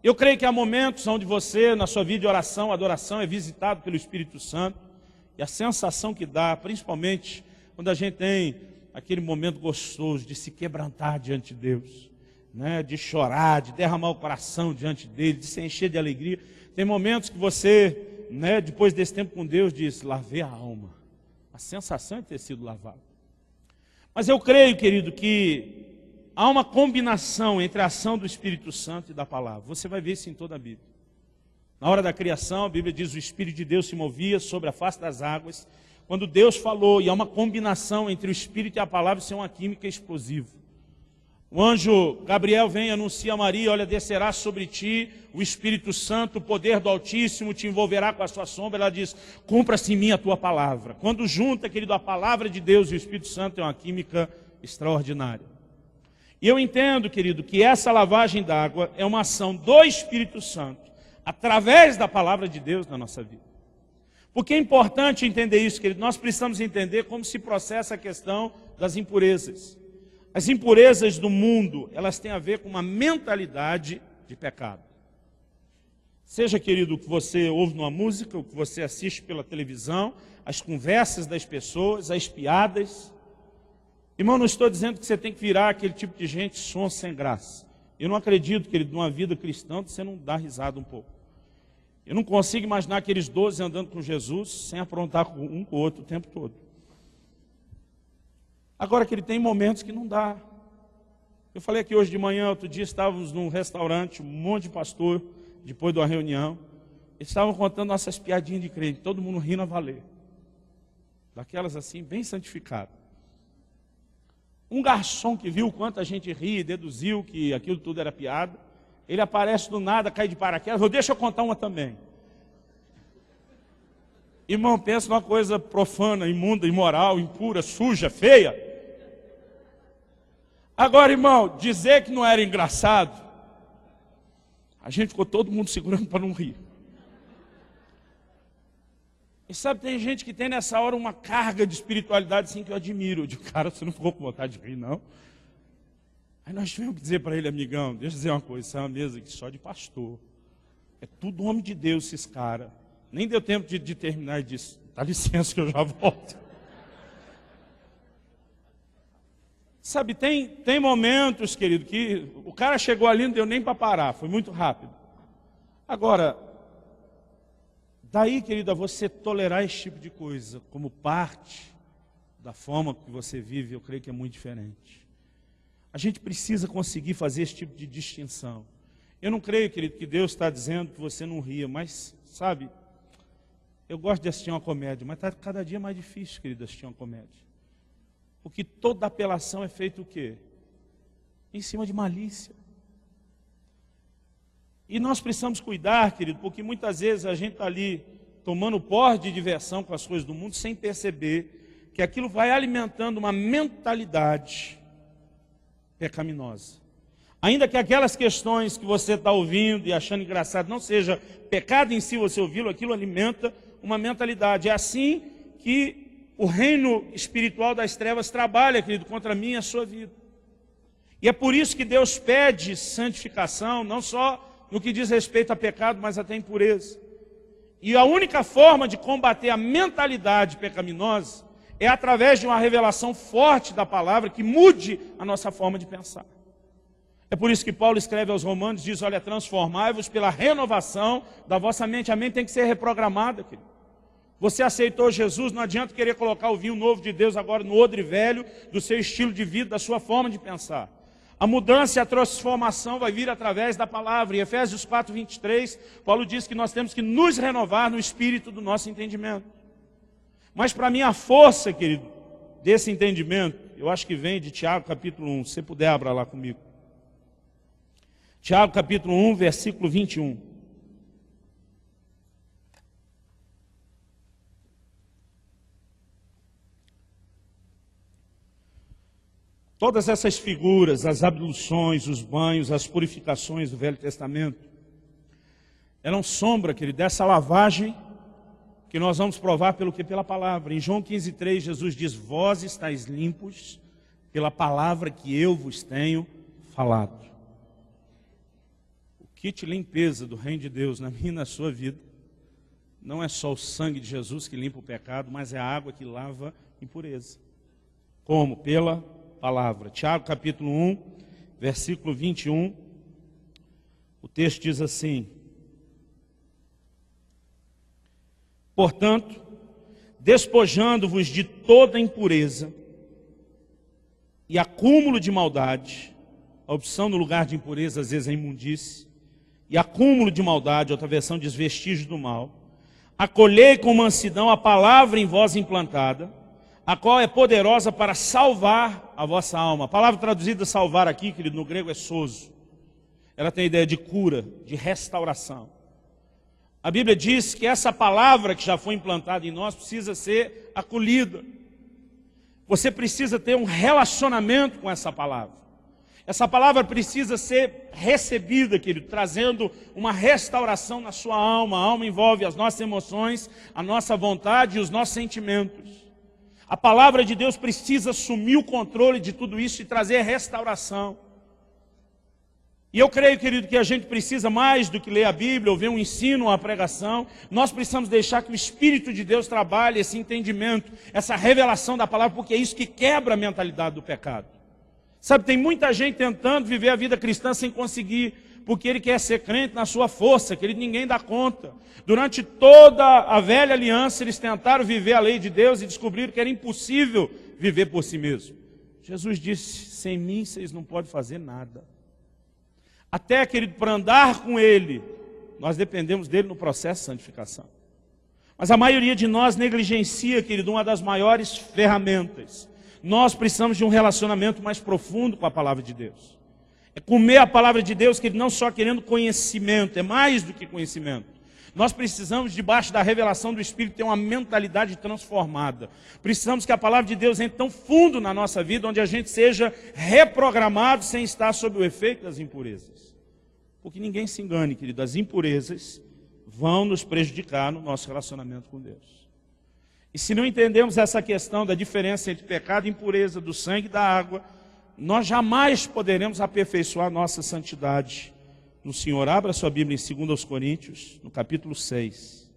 Eu creio que há momentos onde você, na sua vida de oração, adoração, é visitado pelo Espírito Santo. E a sensação que dá, principalmente quando a gente tem aquele momento gostoso de se quebrantar diante de Deus, né? De chorar, de derramar o coração diante dele, de se encher de alegria. Tem momentos que você, né, depois desse tempo com Deus, diz, lavei a alma. A sensação é ter sido lavado. Mas eu creio, querido, que há uma combinação entre a ação do Espírito Santo e da palavra. Você vai ver isso em toda a Bíblia. Na hora da criação, a Bíblia diz, o Espírito de Deus se movia sobre a face das águas. Quando Deus falou, e há uma combinação entre o Espírito e a palavra, isso é uma química explosiva. O anjo Gabriel vem e anuncia a Maria, olha, descerá sobre ti o Espírito Santo, o poder do Altíssimo te envolverá com a sua sombra. Ela diz, cumpra-se em mim a tua palavra. Quando junta, querido, a palavra de Deus e o Espírito Santo, é uma química extraordinária. E eu entendo, querido, que essa lavagem d'água é uma ação do Espírito Santo, através da palavra de Deus na nossa vida. Porque é importante entender isso, querido. Nós precisamos entender como se processa a questão das impurezas. As impurezas do mundo, elas têm a ver com uma mentalidade de pecado. Seja, querido, o que você ouve numa música, o que você assiste pela televisão, as conversas das pessoas, as piadas. Irmão, não estou dizendo que você tem que virar aquele tipo de gente som sem graça. Eu não acredito, querido, numa vida cristã, você não dá risada um pouco. Eu não consigo imaginar aqueles 12 andando com Jesus sem aprontar um com o outro o tempo todo. Agora que ele tem momentos que não dá. Eu falei aqui hoje de manhã, outro dia estávamos num restaurante, um monte de pastor, depois de uma reunião. Eles estavam contando nossas piadinhas de crente, todo mundo rindo a valer. Daquelas assim, bem santificadas. Um garçom que viu quanto a gente ria e deduziu que aquilo tudo era piada, ele aparece do nada, cai de paraquedas, deixa eu contar uma também. Irmão, pensa numa coisa profana, imunda, imoral, impura, suja, feia. Agora, irmão, dizer que não era engraçado, a gente ficou todo mundo segurando para não rir. E sabe, tem gente que tem nessa hora uma carga de espiritualidade assim que eu admiro. Eu digo, cara, você não ficou com vontade de rir, não? Aí nós tivemos que dizer para ele, amigão, deixa eu dizer uma coisa, isso é uma mesa aqui só de pastor. É tudo homem de Deus esses caras. Nem deu tempo de terminar e disse, dá licença que eu já volto. Sabe, tem momentos, querido, que o cara chegou ali e não deu nem para parar, foi muito rápido. Agora, daí, querido, a você tolerar esse tipo de coisa como parte da forma que você vive, eu creio que é muito diferente. A gente precisa conseguir fazer esse tipo de distinção. Eu não creio, querido, que Deus está dizendo que você não ria, mas, sabe, eu gosto de assistir uma comédia, mas está cada dia mais difícil, querido, assistir uma comédia. Porque toda apelação é feita o quê? Em cima de malícia. E nós precisamos cuidar, querido, porque muitas vezes a gente está ali tomando porre de diversão com as coisas do mundo sem perceber que aquilo vai alimentando uma mentalidade pecaminosa. Ainda que aquelas questões que você está ouvindo e achando engraçado não seja pecado em si você ouvi-lo, aquilo alimenta uma mentalidade. É assim que o reino espiritual das trevas trabalha, querido, contra mim e a sua vida. E é por isso que Deus pede santificação, não só no que diz respeito a pecado, mas até a impureza. E a única forma de combater a mentalidade pecaminosa é através de uma revelação forte da palavra que mude a nossa forma de pensar. É por isso que Paulo escreve aos Romanos, diz, olha, transformai-vos pela renovação da vossa mente. A mente tem que ser reprogramada, querido. Você aceitou Jesus, não adianta querer colocar o vinho novo de Deus agora no odre velho do seu estilo de vida, da sua forma de pensar. A mudança e a transformação vai vir através da palavra. Em Efésios 4:23, Paulo diz que nós temos que nos renovar no espírito do nosso entendimento. Mas para mim a força, querido, desse entendimento, eu acho que vem de Tiago capítulo 1. Se você puder, abra lá comigo. Tiago capítulo 1, versículo 21. Todas essas figuras, as abluções, os banhos, as purificações do Velho Testamento, eram sombra, querido, dessa lavagem que nós vamos provar pela palavra. Em João 15:3, Jesus diz, vós estáis limpos pela palavra que eu vos tenho falado. O kit limpeza do reino de Deus na minha e na sua vida não é só o sangue de Jesus que limpa o pecado, mas é a água que lava a impureza. Como? Pela palavra. Tiago capítulo 1, versículo 21, o texto diz assim, portanto, despojando-vos de toda impureza e acúmulo de maldade, a opção no lugar de impureza às vezes é imundície, e acúmulo de maldade, outra versão diz vestígio do mal, acolhei com mansidão a palavra em vós implantada, a qual é poderosa para salvar a vossa alma. A palavra traduzida salvar aqui, querido, no grego é sozo. Ela tem a ideia de cura, de restauração. A Bíblia diz que essa palavra que já foi implantada em nós precisa ser acolhida. Você precisa ter um relacionamento com essa palavra. Essa palavra precisa ser recebida, querido, trazendo uma restauração na sua alma. A alma envolve as nossas emoções, a nossa vontade e os nossos sentimentos. A palavra de Deus precisa assumir o controle de tudo isso e trazer restauração. E eu creio, querido, que a gente precisa mais do que ler a Bíblia, ouvir um ensino, uma pregação. Nós precisamos deixar que o Espírito de Deus trabalhe esse entendimento, essa revelação da palavra, porque é isso que quebra a mentalidade do pecado. Sabe, tem muita gente tentando viver a vida cristã sem conseguir, porque ele quer ser crente na sua força, que ninguém dá conta. Durante toda a velha aliança, eles tentaram viver a lei de Deus e descobriram que era impossível viver por si mesmo. Jesus disse, sem mim vocês não podem fazer nada. Até, querido, para andar com Ele, nós dependemos dele no processo de santificação. Mas a maioria de nós negligencia, querido, uma das maiores ferramentas. Nós precisamos de um relacionamento mais profundo com a palavra de Deus. É comer a palavra de Deus, que não só querendo conhecimento, é mais do que conhecimento. Nós precisamos, debaixo da revelação do Espírito, ter uma mentalidade transformada. Precisamos que a palavra de Deus entre tão fundo na nossa vida, onde a gente seja reprogramado sem estar sob o efeito das impurezas. Porque ninguém se engane, querido, as impurezas vão nos prejudicar no nosso relacionamento com Deus. E se não entendemos essa questão da diferença entre pecado e impureza, do sangue e da água, nós jamais poderemos aperfeiçoar nossa santidade no Senhor. Abra sua Bíblia em 2 Coríntios, no capítulo 6.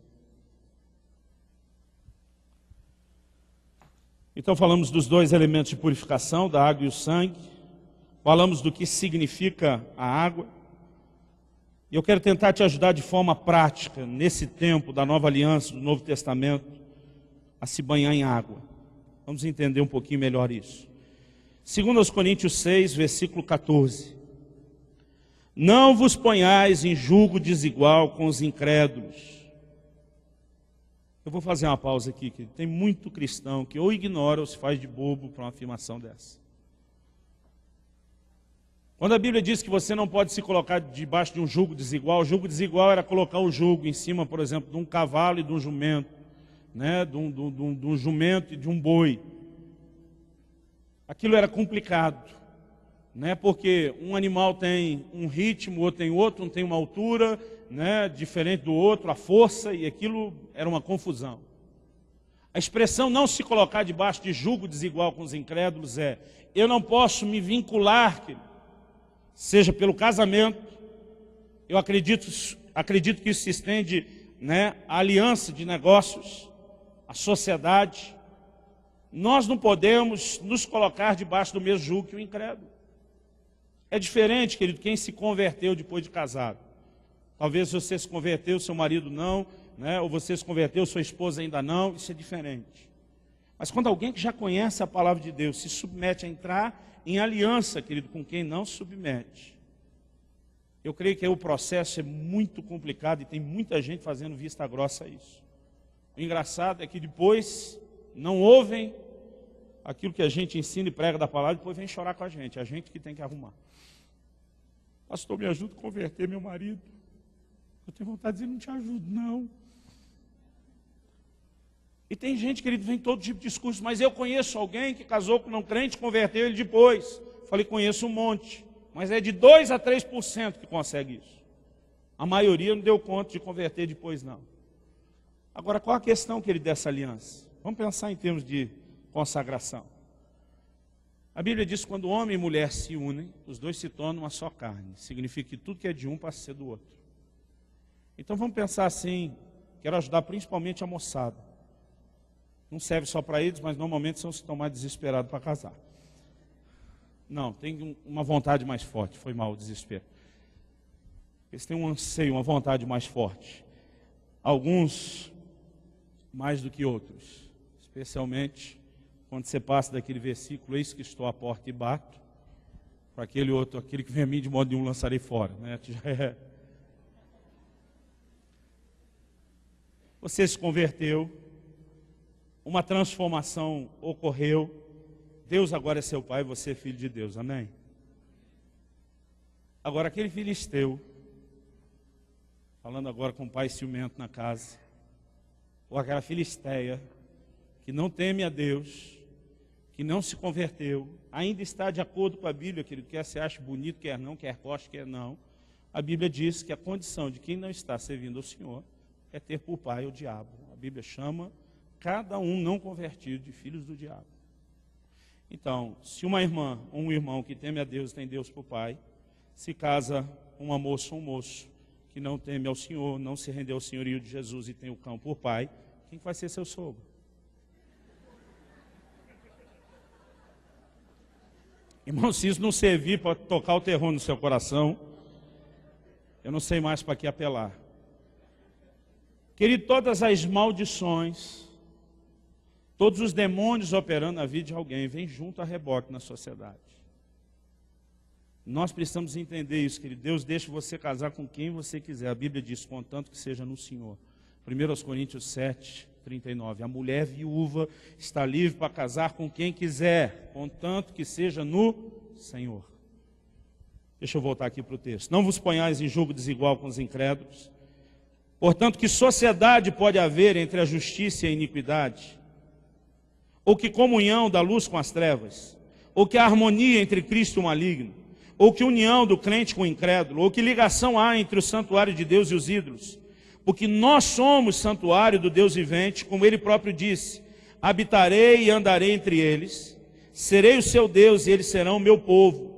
Então falamos dos dois elementos de purificação, da água e o sangue. Falamos do que significa a água. E eu quero tentar te ajudar de forma prática, nesse tempo da nova aliança, do Novo Testamento, a se banhar em água. Vamos entender um pouquinho melhor isso. 2 Coríntios 6, versículo 14. Não vos ponhais em julgo desigual com os incrédulos. Eu vou fazer uma pausa aqui, que tem muito cristão que ou ignora ou se faz de bobo para uma afirmação dessa. Quando a Bíblia diz que você não pode se colocar debaixo de um jugo desigual, o jugo desigual era colocar o jugo em cima, por exemplo, de um cavalo e de um jumento, né? de um jumento e de um boi. Aquilo era complicado, né? Porque um animal tem um ritmo, outro tem outro, um tem uma altura, né? Diferente do outro, a força, e aquilo era uma confusão. A expressão não se colocar debaixo de jugo desigual com os incrédulos é: eu não posso me vincular, seja pelo casamento, eu acredito que isso se estende, né, à aliança de negócios, à sociedade. Nós não podemos nos colocar debaixo do mesmo jugo que o incrédulo. É diferente, querido, quem se converteu depois de casado. Talvez você se converteu, seu marido não, né, ou você se converteu, sua esposa ainda não, isso é diferente. Mas quando alguém que já conhece a palavra de Deus se submete a entrar em aliança, querido, com quem não se submete, eu creio que aí o processo é muito complicado e tem muita gente fazendo vista grossa a isso. O engraçado é que depois não ouvem aquilo que a gente ensina e prega da palavra, depois vem chorar com a gente que tem que arrumar. Pastor, me ajuda a converter meu marido. Eu tenho vontade de dizer, não te ajudo, não. E tem gente, querido, vem todo tipo de discurso, mas eu conheço alguém que casou com não crente, converteu ele depois. Falei, conheço um monte, mas é de 2 a 3% que consegue isso. A maioria não deu conta de converter depois, não. Agora, qual a questão, querido, dessa aliança? Vamos pensar em termos de consagração. A Bíblia diz que quando homem e mulher se unem, os dois se tornam uma só carne. Significa que tudo que é de um passa a ser do outro. Então vamos pensar assim, quero ajudar principalmente a moçada. Não serve só para eles, mas normalmente são os que estão mais desesperados para casar. Não, tem uma vontade mais forte, foi mal o desespero. Eles têm um anseio, uma vontade mais forte. Alguns mais do que outros. Especialmente quando você passa daquele versículo, eis que estou à porta e bato, para aquele outro, aquele que vem a mim de modo nenhum lançarei fora. Né? Você se converteu, uma transformação ocorreu, Deus agora é seu pai, você é filho de Deus, amém? Agora aquele filisteu, falando agora com o pai ciumento na casa, ou aquela filisteia, que não teme a Deus, que não se converteu, ainda está de acordo com a Bíblia, querido, quer você ache bonito, quer não, quer goste, quer não. A Bíblia diz que a condição de quem não está servindo ao Senhor é ter por pai o diabo. A Bíblia chama cada um não convertido de filhos do diabo. Então, se uma irmã ou um irmão que teme a Deus, tem Deus por pai, se casa uma moça ou um moço que não teme ao Senhor, não se rendeu ao senhorio de Jesus e tem o cão por pai, quem vai ser seu sogro? Irmão, se isso não servir para tocar o terror no seu coração, eu não sei mais para que apelar. Querido, todas as maldições, todos os demônios operando na vida de alguém, vêm junto a reboque na sociedade. Nós precisamos entender isso, querido. Deus deixa você casar com quem você quiser. A Bíblia diz, contanto que seja no Senhor. 1 Coríntios 7, 39. A mulher viúva está livre para casar com quem quiser, contanto que seja no Senhor. Deixa eu voltar aqui para o texto. Não vos ponhais em julgo desigual com os incrédulos. Portanto, que sociedade pode haver entre a justiça e a iniquidade? Ou que comunhão da luz com as trevas? Ou que harmonia entre Cristo e o maligno? Ou que união do crente com o incrédulo? Ou que ligação há entre o santuário de Deus e os ídolos? Porque nós somos santuário do Deus vivente, como ele próprio disse, habitarei e andarei entre eles, serei o seu Deus e eles serão o meu povo.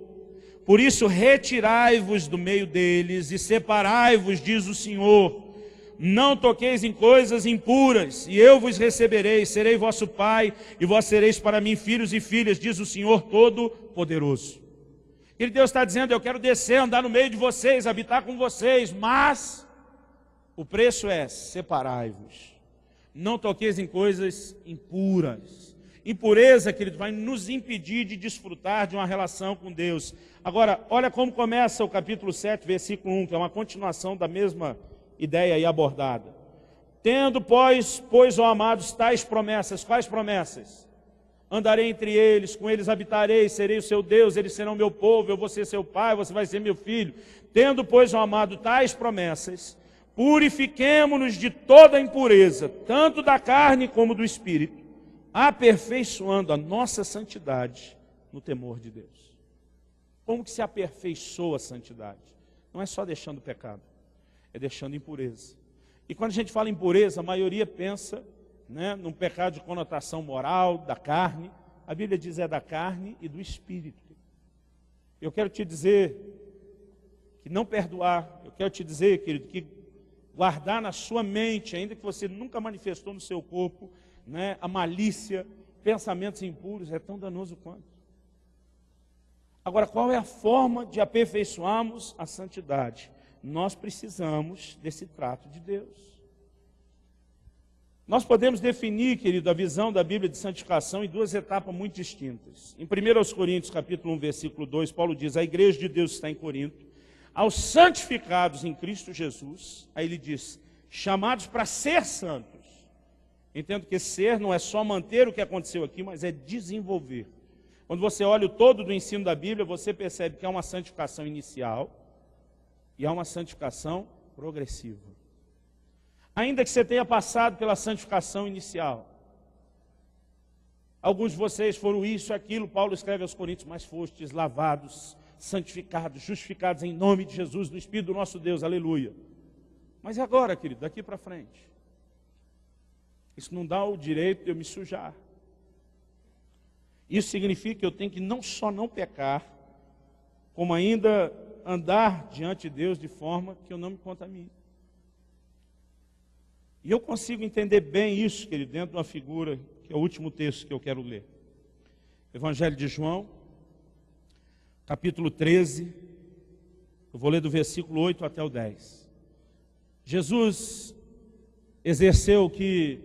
Por isso retirai-vos do meio deles e separai-vos, diz o Senhor. Não toqueis em coisas impuras, e eu vos receberei, serei vosso pai, e vós sereis para mim filhos e filhas, diz o Senhor Todo-Poderoso. E Deus está dizendo, eu quero descer, andar no meio de vocês, habitar com vocês, mas o preço é, separai-vos. Não toqueis em coisas impuras. Impureza, querido, vai nos impedir de desfrutar de uma relação com Deus. Agora, olha como começa o capítulo 7, versículo 1, que é uma continuação da mesma ideia aí abordada. Tendo, pois, ó amados, tais promessas. Quais promessas? Andarei entre eles, com eles habitarei, serei o seu Deus, eles serão meu povo, eu vou ser seu pai, você vai ser meu filho. Tendo, pois, ó amado, tais promessas, purifiquemo-nos de toda impureza, tanto da carne como do espírito, aperfeiçoando a nossa santidade no temor de Deus. Como que se aperfeiçoa a santidade? Não é só deixando o pecado, é deixando impureza. E quando a gente fala impureza, a maioria pensa, num pecado de conotação moral, da carne. A Bíblia diz é da carne e do espírito. Eu quero te dizer que não perdoar, eu quero te dizer, querido, que guardar na sua mente, ainda que você nunca manifestou no seu corpo, a malícia, pensamentos impuros, é tão danoso quanto. Agora, qual é a forma de aperfeiçoarmos a santidade? Nós precisamos desse trato de Deus. Nós podemos definir, querido, a visão da Bíblia de santificação em duas etapas muito distintas. Em 1 Coríntios, capítulo 1, versículo 2, Paulo diz, a igreja de Deus está em Corinto, aos santificados em Cristo Jesus, aí ele diz, chamados para ser santos. Entendo que ser não é só manter o que aconteceu aqui, mas é desenvolver. Quando você olha o todo do ensino da Bíblia, você percebe que há uma santificação inicial e há uma santificação progressiva. Ainda que você tenha passado pela santificação inicial, alguns de vocês foram isso, aquilo, Paulo escreve aos Coríntios, mas fostes lavados, santificados, justificados em nome de Jesus, no Espírito do nosso Deus, aleluia. Mas e agora, querido, daqui para frente? Isso não dá o direito de eu me sujar. Isso significa que eu tenho que não só não pecar, como ainda andar diante de Deus de forma que eu não me contamine. E eu consigo entender bem isso, querido, dentro de uma figura, que é o último texto que eu quero ler. Evangelho de João, capítulo 13, eu vou ler do versículo 8 até o 10. Jesus exerceu o que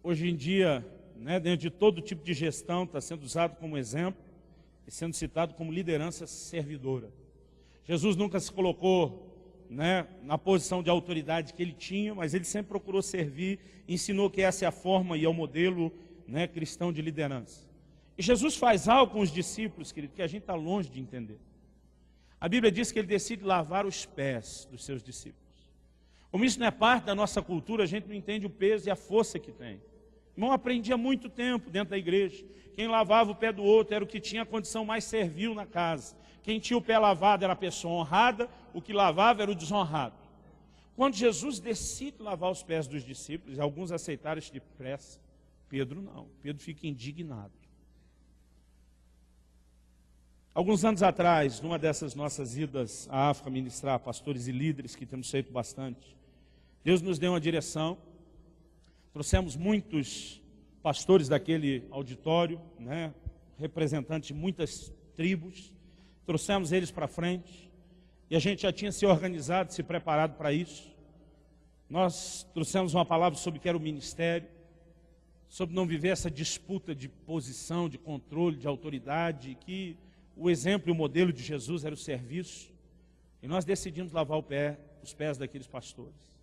hoje em dia, dentro de todo tipo de gestão, está sendo usado como exemplo e sendo citado como liderança servidora. Jesus nunca se colocou na posição de autoridade que ele tinha, mas ele sempre procurou servir, ensinou que essa é a forma e é o modelo cristão de liderança. E Jesus faz algo com os discípulos, querido, que a gente está longe de entender. A Bíblia diz que ele decide lavar os pés dos seus discípulos. Como isso não é parte da nossa cultura, a gente não entende o peso e a força que tem. Irmão, aprendi há muito tempo dentro da igreja. Quem lavava o pé do outro era o que tinha a condição mais servil na casa. Quem tinha o pé lavado era a pessoa honrada, o que lavava era o desonrado. Quando Jesus decide lavar os pés dos discípulos, alguns aceitaram isso depressa, Pedro não. Pedro fica indignado. Alguns anos atrás, numa dessas nossas idas à África ministrar pastores e líderes, que temos feito bastante, Deus nos deu uma direção. Trouxemos muitos pastores daquele auditório, representantes de muitas tribos, trouxemos eles para frente, e a gente já tinha se organizado, se preparado para isso. Nós trouxemos uma palavra sobre o que era o ministério, sobre não viver essa disputa de posição, de controle, de autoridade, que o exemplo e o modelo de Jesus era o serviço, e nós decidimos lavar os pés daqueles pastores.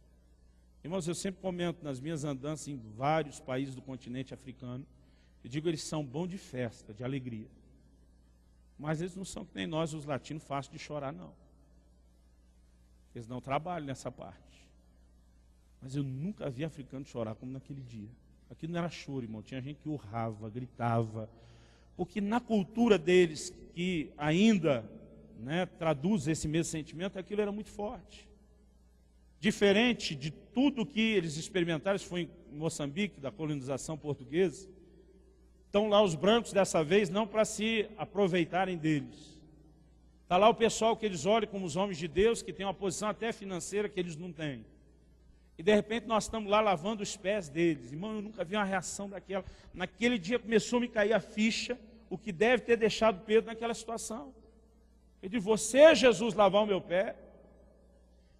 Irmãos, eu sempre comento nas minhas andanças em vários países do continente africano, eu digo, eles são bons de festa, de alegria. Mas eles não são que nem nós, os latinos, fácil de chorar, não. Eles não trabalham nessa parte. Mas eu nunca vi africano chorar como naquele dia. Aquilo não era choro, irmão, tinha gente que urrava, gritava. Porque na cultura deles, que ainda traduz esse mesmo sentimento, aquilo era muito forte. Diferente de tudo que eles experimentaram, isso foi em Moçambique, da colonização portuguesa. Estão lá os brancos dessa vez, não para se aproveitarem deles, Está lá o pessoal que eles olham como os homens de Deus, que tem uma posição até financeira que eles não têm. E de repente nós estamos lá lavando os pés deles. Irmão, eu nunca vi uma reação daquela. Naquele dia começou a me cair a ficha, o que deve ter deixado Pedro naquela situação. Ele disse, você, Jesus, lavar o meu pé?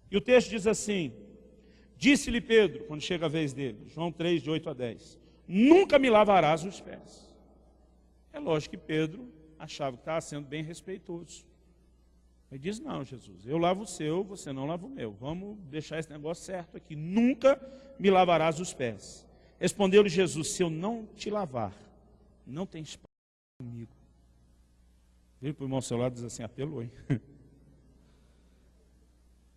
E o texto diz assim, disse-lhe Pedro, quando chega a vez dele, João 3, de 8 a 10, nunca me lavarás os pés. É lógico que Pedro achava que estava sendo bem respeitoso. Ele diz, não, Jesus, eu lavo o seu, você não lava o meu. Vamos deixar esse negócio certo aqui. Nunca me lavarás os pés. Respondeu-lhe Jesus, se eu não te lavar, não tem espaço comigo. Vira para o irmão ao seu lado e diz assim, apelou, hein?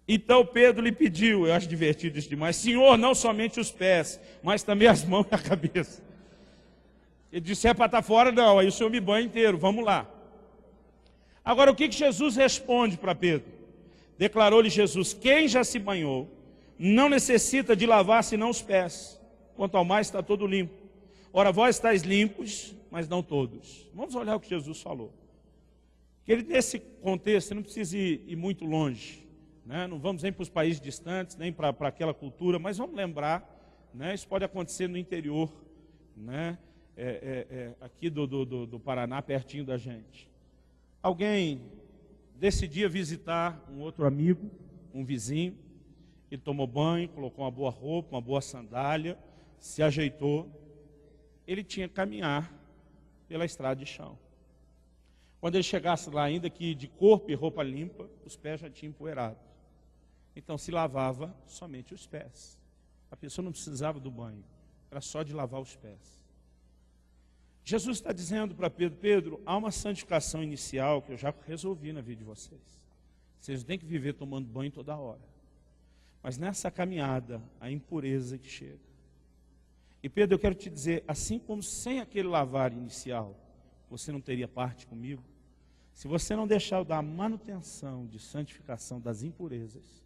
Então Pedro lhe pediu, eu acho divertido isso demais, Senhor, não somente os pés, mas também as mãos e a cabeça. Ele disse, é para estar fora? Não, aí o senhor me banha inteiro, vamos lá. Agora, o que Jesus responde para Pedro? Declarou-lhe Jesus, quem já se banhou, não necessita de lavar senão os pés, quanto ao mais está todo limpo. Ora, vós estáis limpos, mas não todos. Vamos olhar o que Jesus falou. Que nesse contexto, você não precisa ir muito longe, né? Não vamos nem para os países distantes, nem para aquela cultura, mas vamos lembrar, né? Isso pode acontecer no interior, né? Aqui do Paraná, pertinho da gente. Alguém decidia visitar um outro amigo, um vizinho, ele tomou banho, colocou uma boa roupa, uma boa sandália, se ajeitou, ele tinha que caminhar pela estrada de chão. Quando ele chegasse lá, ainda que de corpo e roupa limpa, os pés já tinham empoeirado. Então se lavava somente os pés. A pessoa não precisava do banho, era só de lavar os pés. Jesus está dizendo para Pedro, Pedro, há uma santificação inicial que eu já resolvi na vida de vocês. Vocês não têm que viver tomando banho toda hora. Mas nessa caminhada, a impureza que chega. E Pedro, eu quero te dizer, assim como sem aquele lavar inicial, você não teria parte comigo, se você não deixar eu dar a manutenção de santificação das impurezas,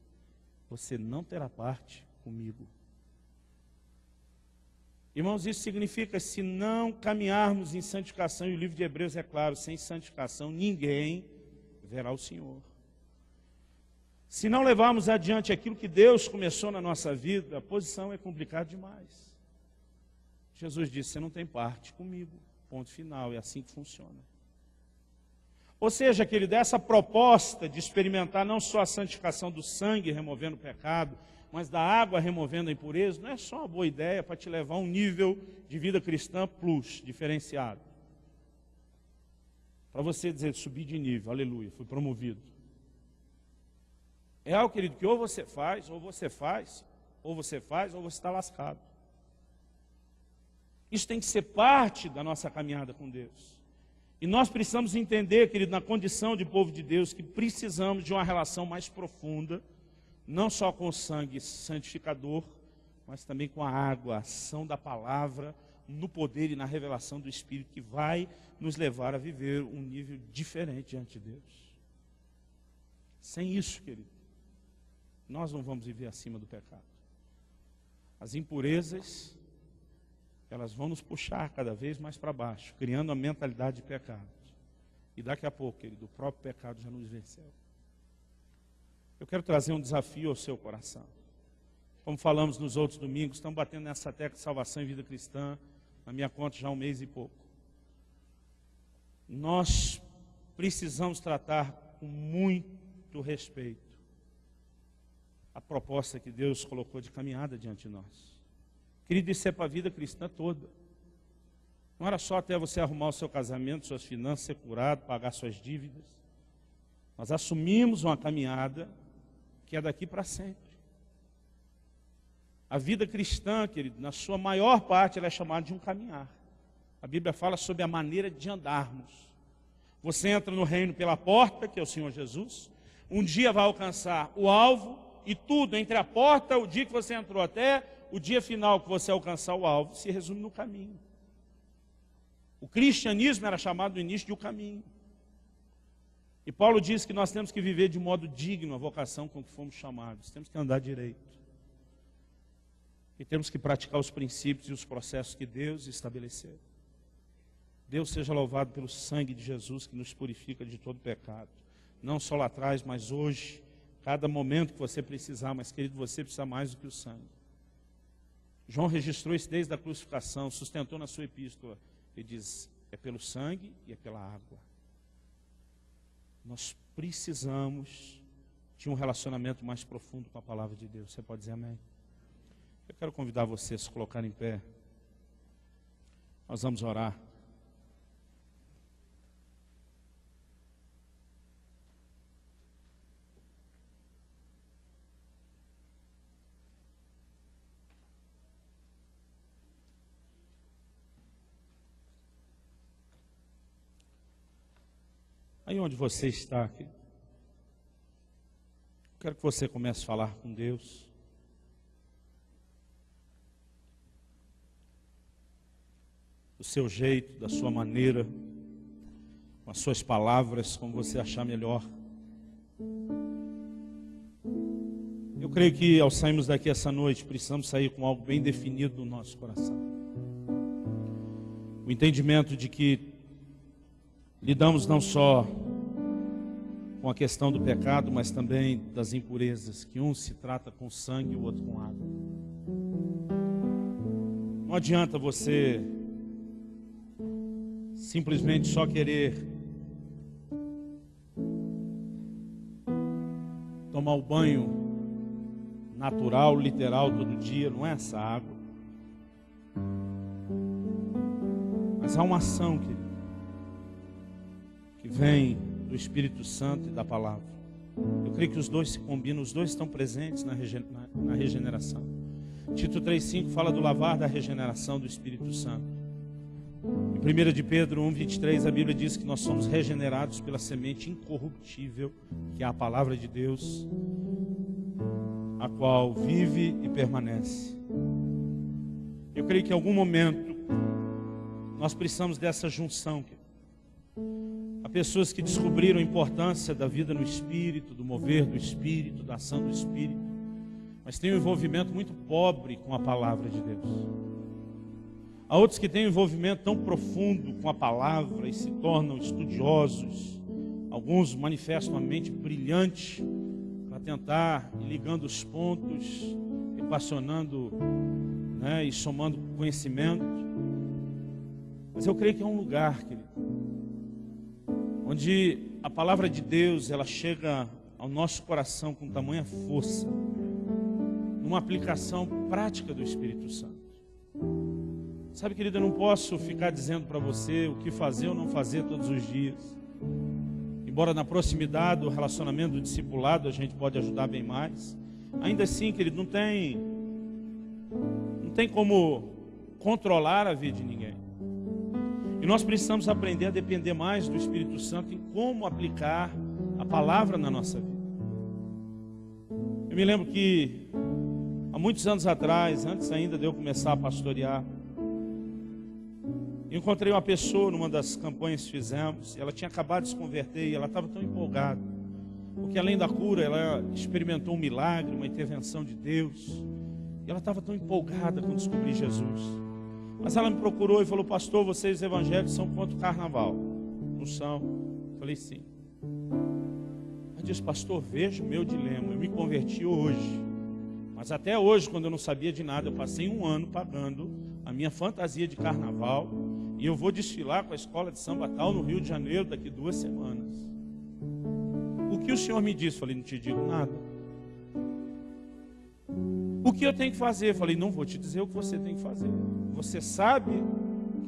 você não terá parte comigo. Irmãos, isso significa, se não caminharmos em santificação, e o livro de Hebreus é claro, sem santificação ninguém verá o Senhor. Se não levarmos adiante aquilo que Deus começou na nossa vida, a posição é complicada demais. Jesus disse, você não tem parte comigo, ponto final, é assim que funciona. Ou seja, querido, essa proposta de experimentar não só a santificação do sangue removendo o pecado, mas da água removendo a impureza, não é só uma boa ideia para te levar a um nível de vida cristã plus, diferenciado. Para você dizer, subir de nível, aleluia, fui promovido. É algo, querido, que ou você faz, ou você faz, ou você faz, ou você está lascado. Isso tem que ser parte da nossa caminhada com Deus. E nós precisamos entender, querido, na condição de povo de Deus, que precisamos de uma relação mais profunda, não só com o sangue santificador, mas também com a água, a ação da palavra, no poder e na revelação do Espírito, que vai nos levar a viver um nível diferente diante de Deus. Sem isso, querido, nós não vamos viver acima do pecado. As impurezas, elas vão nos puxar cada vez mais para baixo, criando a mentalidade de pecado. E daqui a pouco, querido, o próprio pecado já nos venceu. Eu quero trazer um desafio ao seu coração. Como falamos nos outros domingos, estamos batendo nessa tecla de salvação e vida cristã, na minha conta já há 1 mês e pouco. Nós precisamos tratar com muito respeito a proposta que Deus colocou de caminhada diante de nós. Querido, isso é para a vida cristã toda. Não era só até você arrumar o seu casamento, suas finanças, ser curado, pagar suas dívidas. Nós assumimos uma caminhada que é daqui para sempre. A vida cristã, querido, na sua maior parte, ela é chamada de um caminhar. A Bíblia fala sobre a maneira de andarmos. Você entra no reino pela porta, que é o Senhor Jesus. Um dia vai alcançar o alvo, e tudo entre a porta, o dia que você entrou até o dia final que você alcançar o alvo, se resume no caminho. O cristianismo era chamado no início de um caminho. E Paulo diz que nós temos que viver de modo digno a vocação com que fomos chamados. Temos que andar direito. E temos que praticar os princípios e os processos que Deus estabeleceu. Deus seja louvado pelo sangue de Jesus que nos purifica de todo pecado. não só lá atrás, mas hoje, cada momento que você precisar, mas querido, você precisa mais do que o sangue. João registrou isso desde a crucificação, sustentou na sua epístola. Ele diz, é pelo sangue e é pela água. Nós precisamos de um relacionamento mais profundo com a palavra de Deus. Você pode dizer amém? Eu quero convidar você a se colocar em pé. Nós vamos orar. Aí onde você está aqui, quero que você comece a falar com Deus. Do seu jeito, da sua maneira, com as suas palavras, como você achar melhor. Eu creio que ao sairmos daqui essa noite, precisamos sair com algo bem definido no nosso coração. O entendimento de que lidamos não só com a questão do pecado, mas também das impurezas, que um se trata com sangue e o outro com água. Não adianta você simplesmente só querer tomar o banho natural, literal, todo dia, não é essa água. Mas há uma ação que vem do Espírito Santo e da palavra. Eu creio que os dois se combinam, os dois estão presentes na regeneração. Tito 3,5 fala do lavar da regeneração do Espírito Santo. Em 1 de Pedro 1,23 a Bíblia diz que nós somos regenerados pela semente incorruptível, que é a palavra de Deus, a qual vive e permanece. Eu creio que em algum momento nós precisamos dessa junção. Há pessoas que descobriram a importância da vida no Espírito, do mover do Espírito, da ação do Espírito, mas têm um envolvimento muito pobre com a palavra de Deus. Há outros que têm um envolvimento tão profundo com a palavra e se tornam estudiosos. Alguns manifestam uma mente brilhante para tentar ir ligando os pontos, equacionando, e somando conhecimento. Mas eu creio que é um lugar, querido, onde a palavra de Deus ela chega ao nosso coração com tamanha força, numa aplicação prática do Espírito Santo. Sabe, querido, eu não posso ficar dizendo para você o que fazer ou não fazer todos os dias. Embora na proximidade do relacionamento do discipulado a gente pode ajudar bem mais, ainda assim, querido, não tem como controlar a vida de ninguém. E nós precisamos aprender a depender mais do Espírito Santo em como aplicar a palavra na nossa vida. Eu me lembro que há muitos anos atrás, antes ainda de eu começar a pastorear, eu encontrei uma pessoa numa das campanhas que fizemos, e ela tinha acabado de se converter e ela estava tão empolgada, porque além da cura, ela experimentou um milagre, uma intervenção de Deus, e ela estava tão empolgada com descobrir Jesus. Mas ela me procurou e falou: pastor, vocês evangélicos são contra o carnaval? Não são? Eu falei: sim. Ela disse: pastor, veja o meu dilema, eu me converti hoje, mas até hoje, quando eu não sabia de nada, eu passei um ano pagando a minha fantasia de carnaval, e eu vou desfilar com a escola de samba tal no Rio de Janeiro daqui 2 semanas. O que o senhor me disse? Falei: não te digo nada. O que eu tenho que fazer? Falei: não vou te dizer o que você tem que fazer. Você sabe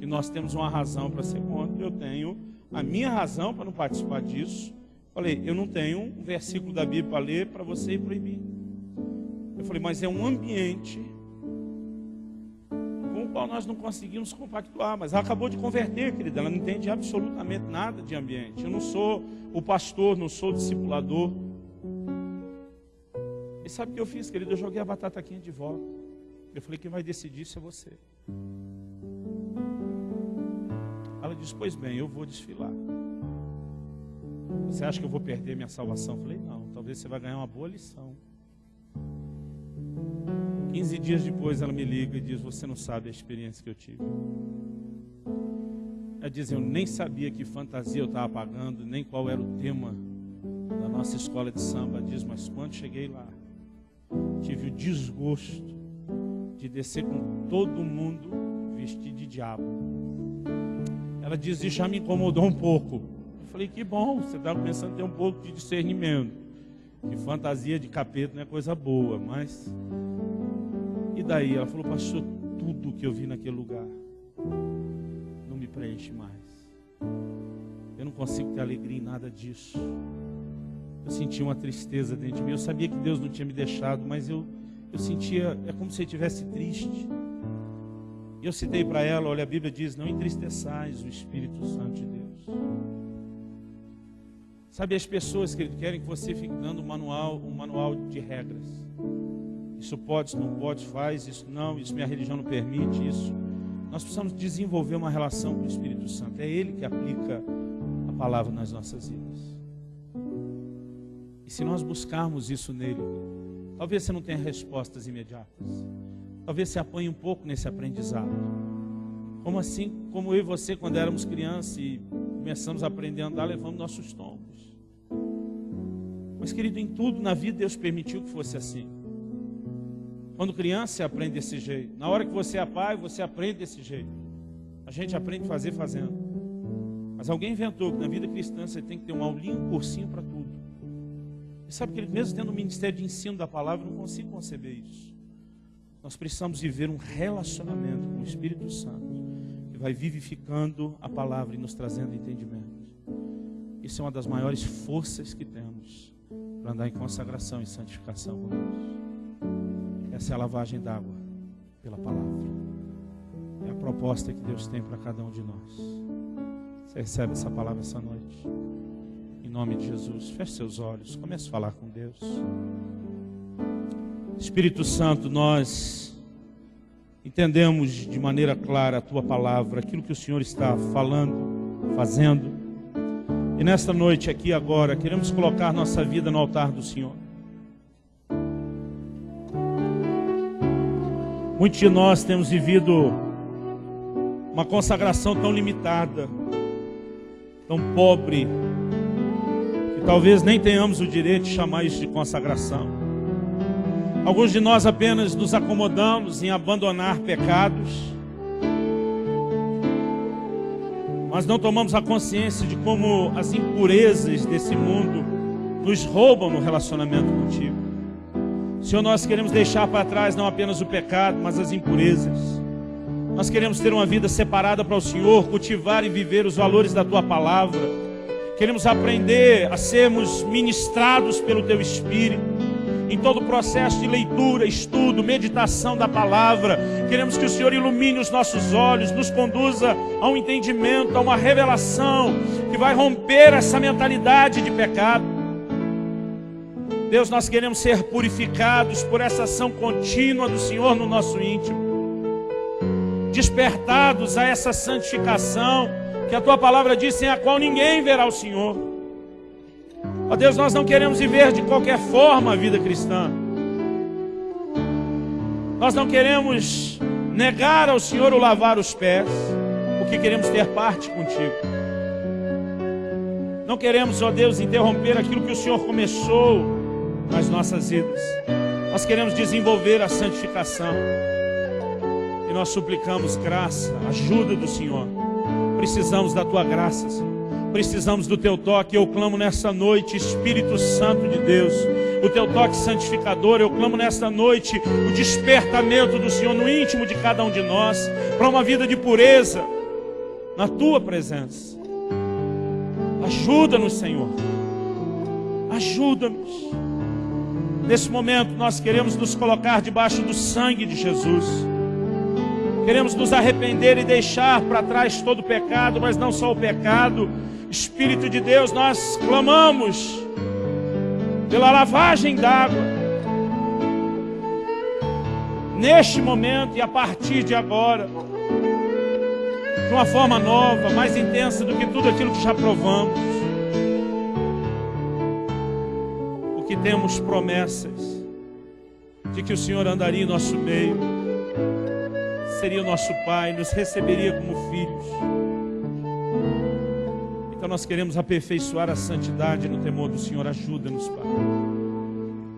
que nós temos uma razão para ser contra, eu tenho a minha razão para não participar disso. Falei: eu não tenho um versículo da Bíblia para ler para você ir proibir. Eu falei: mas é um ambiente com o qual nós não conseguimos compactuar. Mas ela acabou de converter, querida, ela não entende absolutamente nada de ambiente. Eu não sou o pastor, não sou o discipulador. E sabe o que eu fiz, querido? Eu joguei a batata quente de volta. Eu falei: quem vai decidir isso é você. Ela disse: pois bem, eu vou desfilar. Você acha que eu vou perder minha salvação? Eu falei: não, talvez você vai ganhar uma boa lição. 15 dias depois ela me liga e diz: você não sabe a experiência que eu tive. Ela diz: eu nem sabia que fantasia eu estava pagando, nem qual era o tema da nossa escola de samba diz, mas quando cheguei lá, tive o desgosto de descer com todo mundo vestido de diabo. Ela diz, isso já me incomodou um pouco. Eu falei, que bom, você está começando a ter um pouco de discernimento. Que fantasia de capeta não é coisa boa, mas... E daí? Ela falou, pastor, tudo que eu vi naquele lugar não me preenche mais. Eu não consigo ter alegria em nada disso. Eu sentia uma tristeza dentro de mim. Eu sabia que Deus não tinha me deixado, mas eu sentia, é como se eu estivesse triste. E eu citei para ela, olha, a Bíblia diz, não entristeçais o Espírito Santo de Deus. Sabe, as pessoas que querem que você fique dando um manual de regras. Isso pode, isso não pode, faz, isso não, isso minha religião não permite, isso. Nós precisamos desenvolver uma relação com o Espírito Santo. É Ele que aplica a palavra nas nossas vidas. E se nós buscarmos isso nele, talvez você não tenha respostas imediatas. Talvez você apanhe um pouco nesse aprendizado. Como assim, como eu e você, quando éramos crianças e começamos a aprender a andar, levamos nossos tombos. Mas, querido, em tudo na vida Deus permitiu que fosse assim. Quando criança, você aprende desse jeito. Na hora que você é pai, você aprende desse jeito. A gente aprende a fazer fazendo. Mas alguém inventou que na vida cristã você tem que ter um aulinho, um cursinho para tudo. E sabe que mesmo tendo um ministério de ensino da palavra, eu não consigo conceber isso. Nós precisamos viver um relacionamento com o Espírito Santo, que vai vivificando a palavra e nos trazendo entendimento. Isso é uma das maiores forças que temos para andar em consagração e santificação com Deus. Essa é a lavagem d'água pela palavra. É a proposta que Deus tem para cada um de nós. Você recebe essa palavra essa noite? Em nome de Jesus, feche seus olhos, comece a falar com Deus. Espírito Santo, nós entendemos de maneira clara a Tua palavra, aquilo que o Senhor está falando, fazendo. E nesta noite aqui agora, queremos colocar nossa vida no altar do Senhor. Muitos de nós temos vivido uma consagração tão limitada, tão pobre, que talvez nem tenhamos o direito de chamar isso de consagração. Alguns de nós apenas nos acomodamos em abandonar pecados, mas não tomamos a consciência de como as impurezas desse mundo nos roubam no relacionamento contigo. Senhor, nós queremos deixar para trás não apenas o pecado, mas as impurezas. Nós queremos ter uma vida separada para o Senhor, cultivar e viver os valores da Tua palavra. Queremos aprender a sermos ministrados pelo Teu Espírito. Em todo o processo de leitura, estudo, meditação da palavra, queremos que o Senhor ilumine os nossos olhos, nos conduza a um entendimento, a uma revelação que vai romper essa mentalidade de pecado. Deus, nós queremos ser purificados por essa ação contínua do Senhor no nosso íntimo, despertados a essa santificação que a Tua palavra diz, sem a qual ninguém verá o Senhor. Ó Deus, nós não queremos viver de qualquer forma a vida cristã. Nós não queremos negar ao Senhor o lavar os pés, porque queremos ter parte contigo. Não queremos, ó Deus, interromper aquilo que o Senhor começou nas nossas vidas. Nós queremos desenvolver a santificação. E nós suplicamos graça, ajuda do Senhor. Precisamos da Tua graça, Senhor. Precisamos do Teu toque. Eu clamo nessa noite, Espírito Santo de Deus, o Teu toque santificador. Eu clamo nessa noite o despertamento do Senhor no íntimo de cada um de nós, para uma vida de pureza na Tua presença. Ajuda-nos, Senhor. Ajuda-nos. Nesse momento nós queremos nos colocar debaixo do sangue de Jesus. Queremos nos arrepender e deixar para trás todo o pecado, mas não só o pecado. Espírito de Deus, nós clamamos pela lavagem d'água. Neste momento e a partir de agora, de uma forma nova, mais intensa do que tudo aquilo que já provamos. Porque temos promessas de que o Senhor andaria em nosso meio, seria o nosso Pai, nos receberia como filhos. Então nós queremos aperfeiçoar a santidade no temor do Senhor. Ajuda-nos, Pai.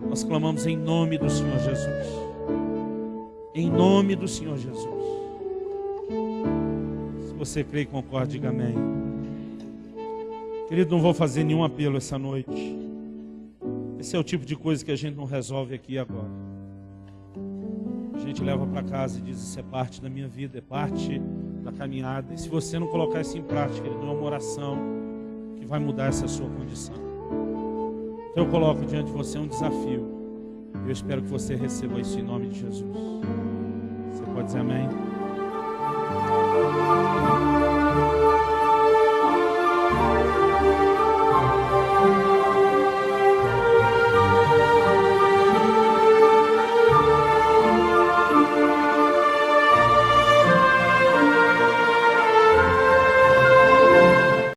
Nós clamamos em nome do Senhor Jesus. Em nome do Senhor Jesus. Se você crê e concorda, diga amém. Querido, não vou fazer nenhum apelo essa noite. Esse é o tipo de coisa que a gente não resolve aqui agora. A gente leva para casa e diz: isso é parte da minha vida, é parte da caminhada. E se você não colocar isso em prática, ele não é uma oração que vai mudar essa sua condição. Então eu coloco diante de você um desafio. Eu espero que você receba isso em nome de Jesus. Você pode dizer amém?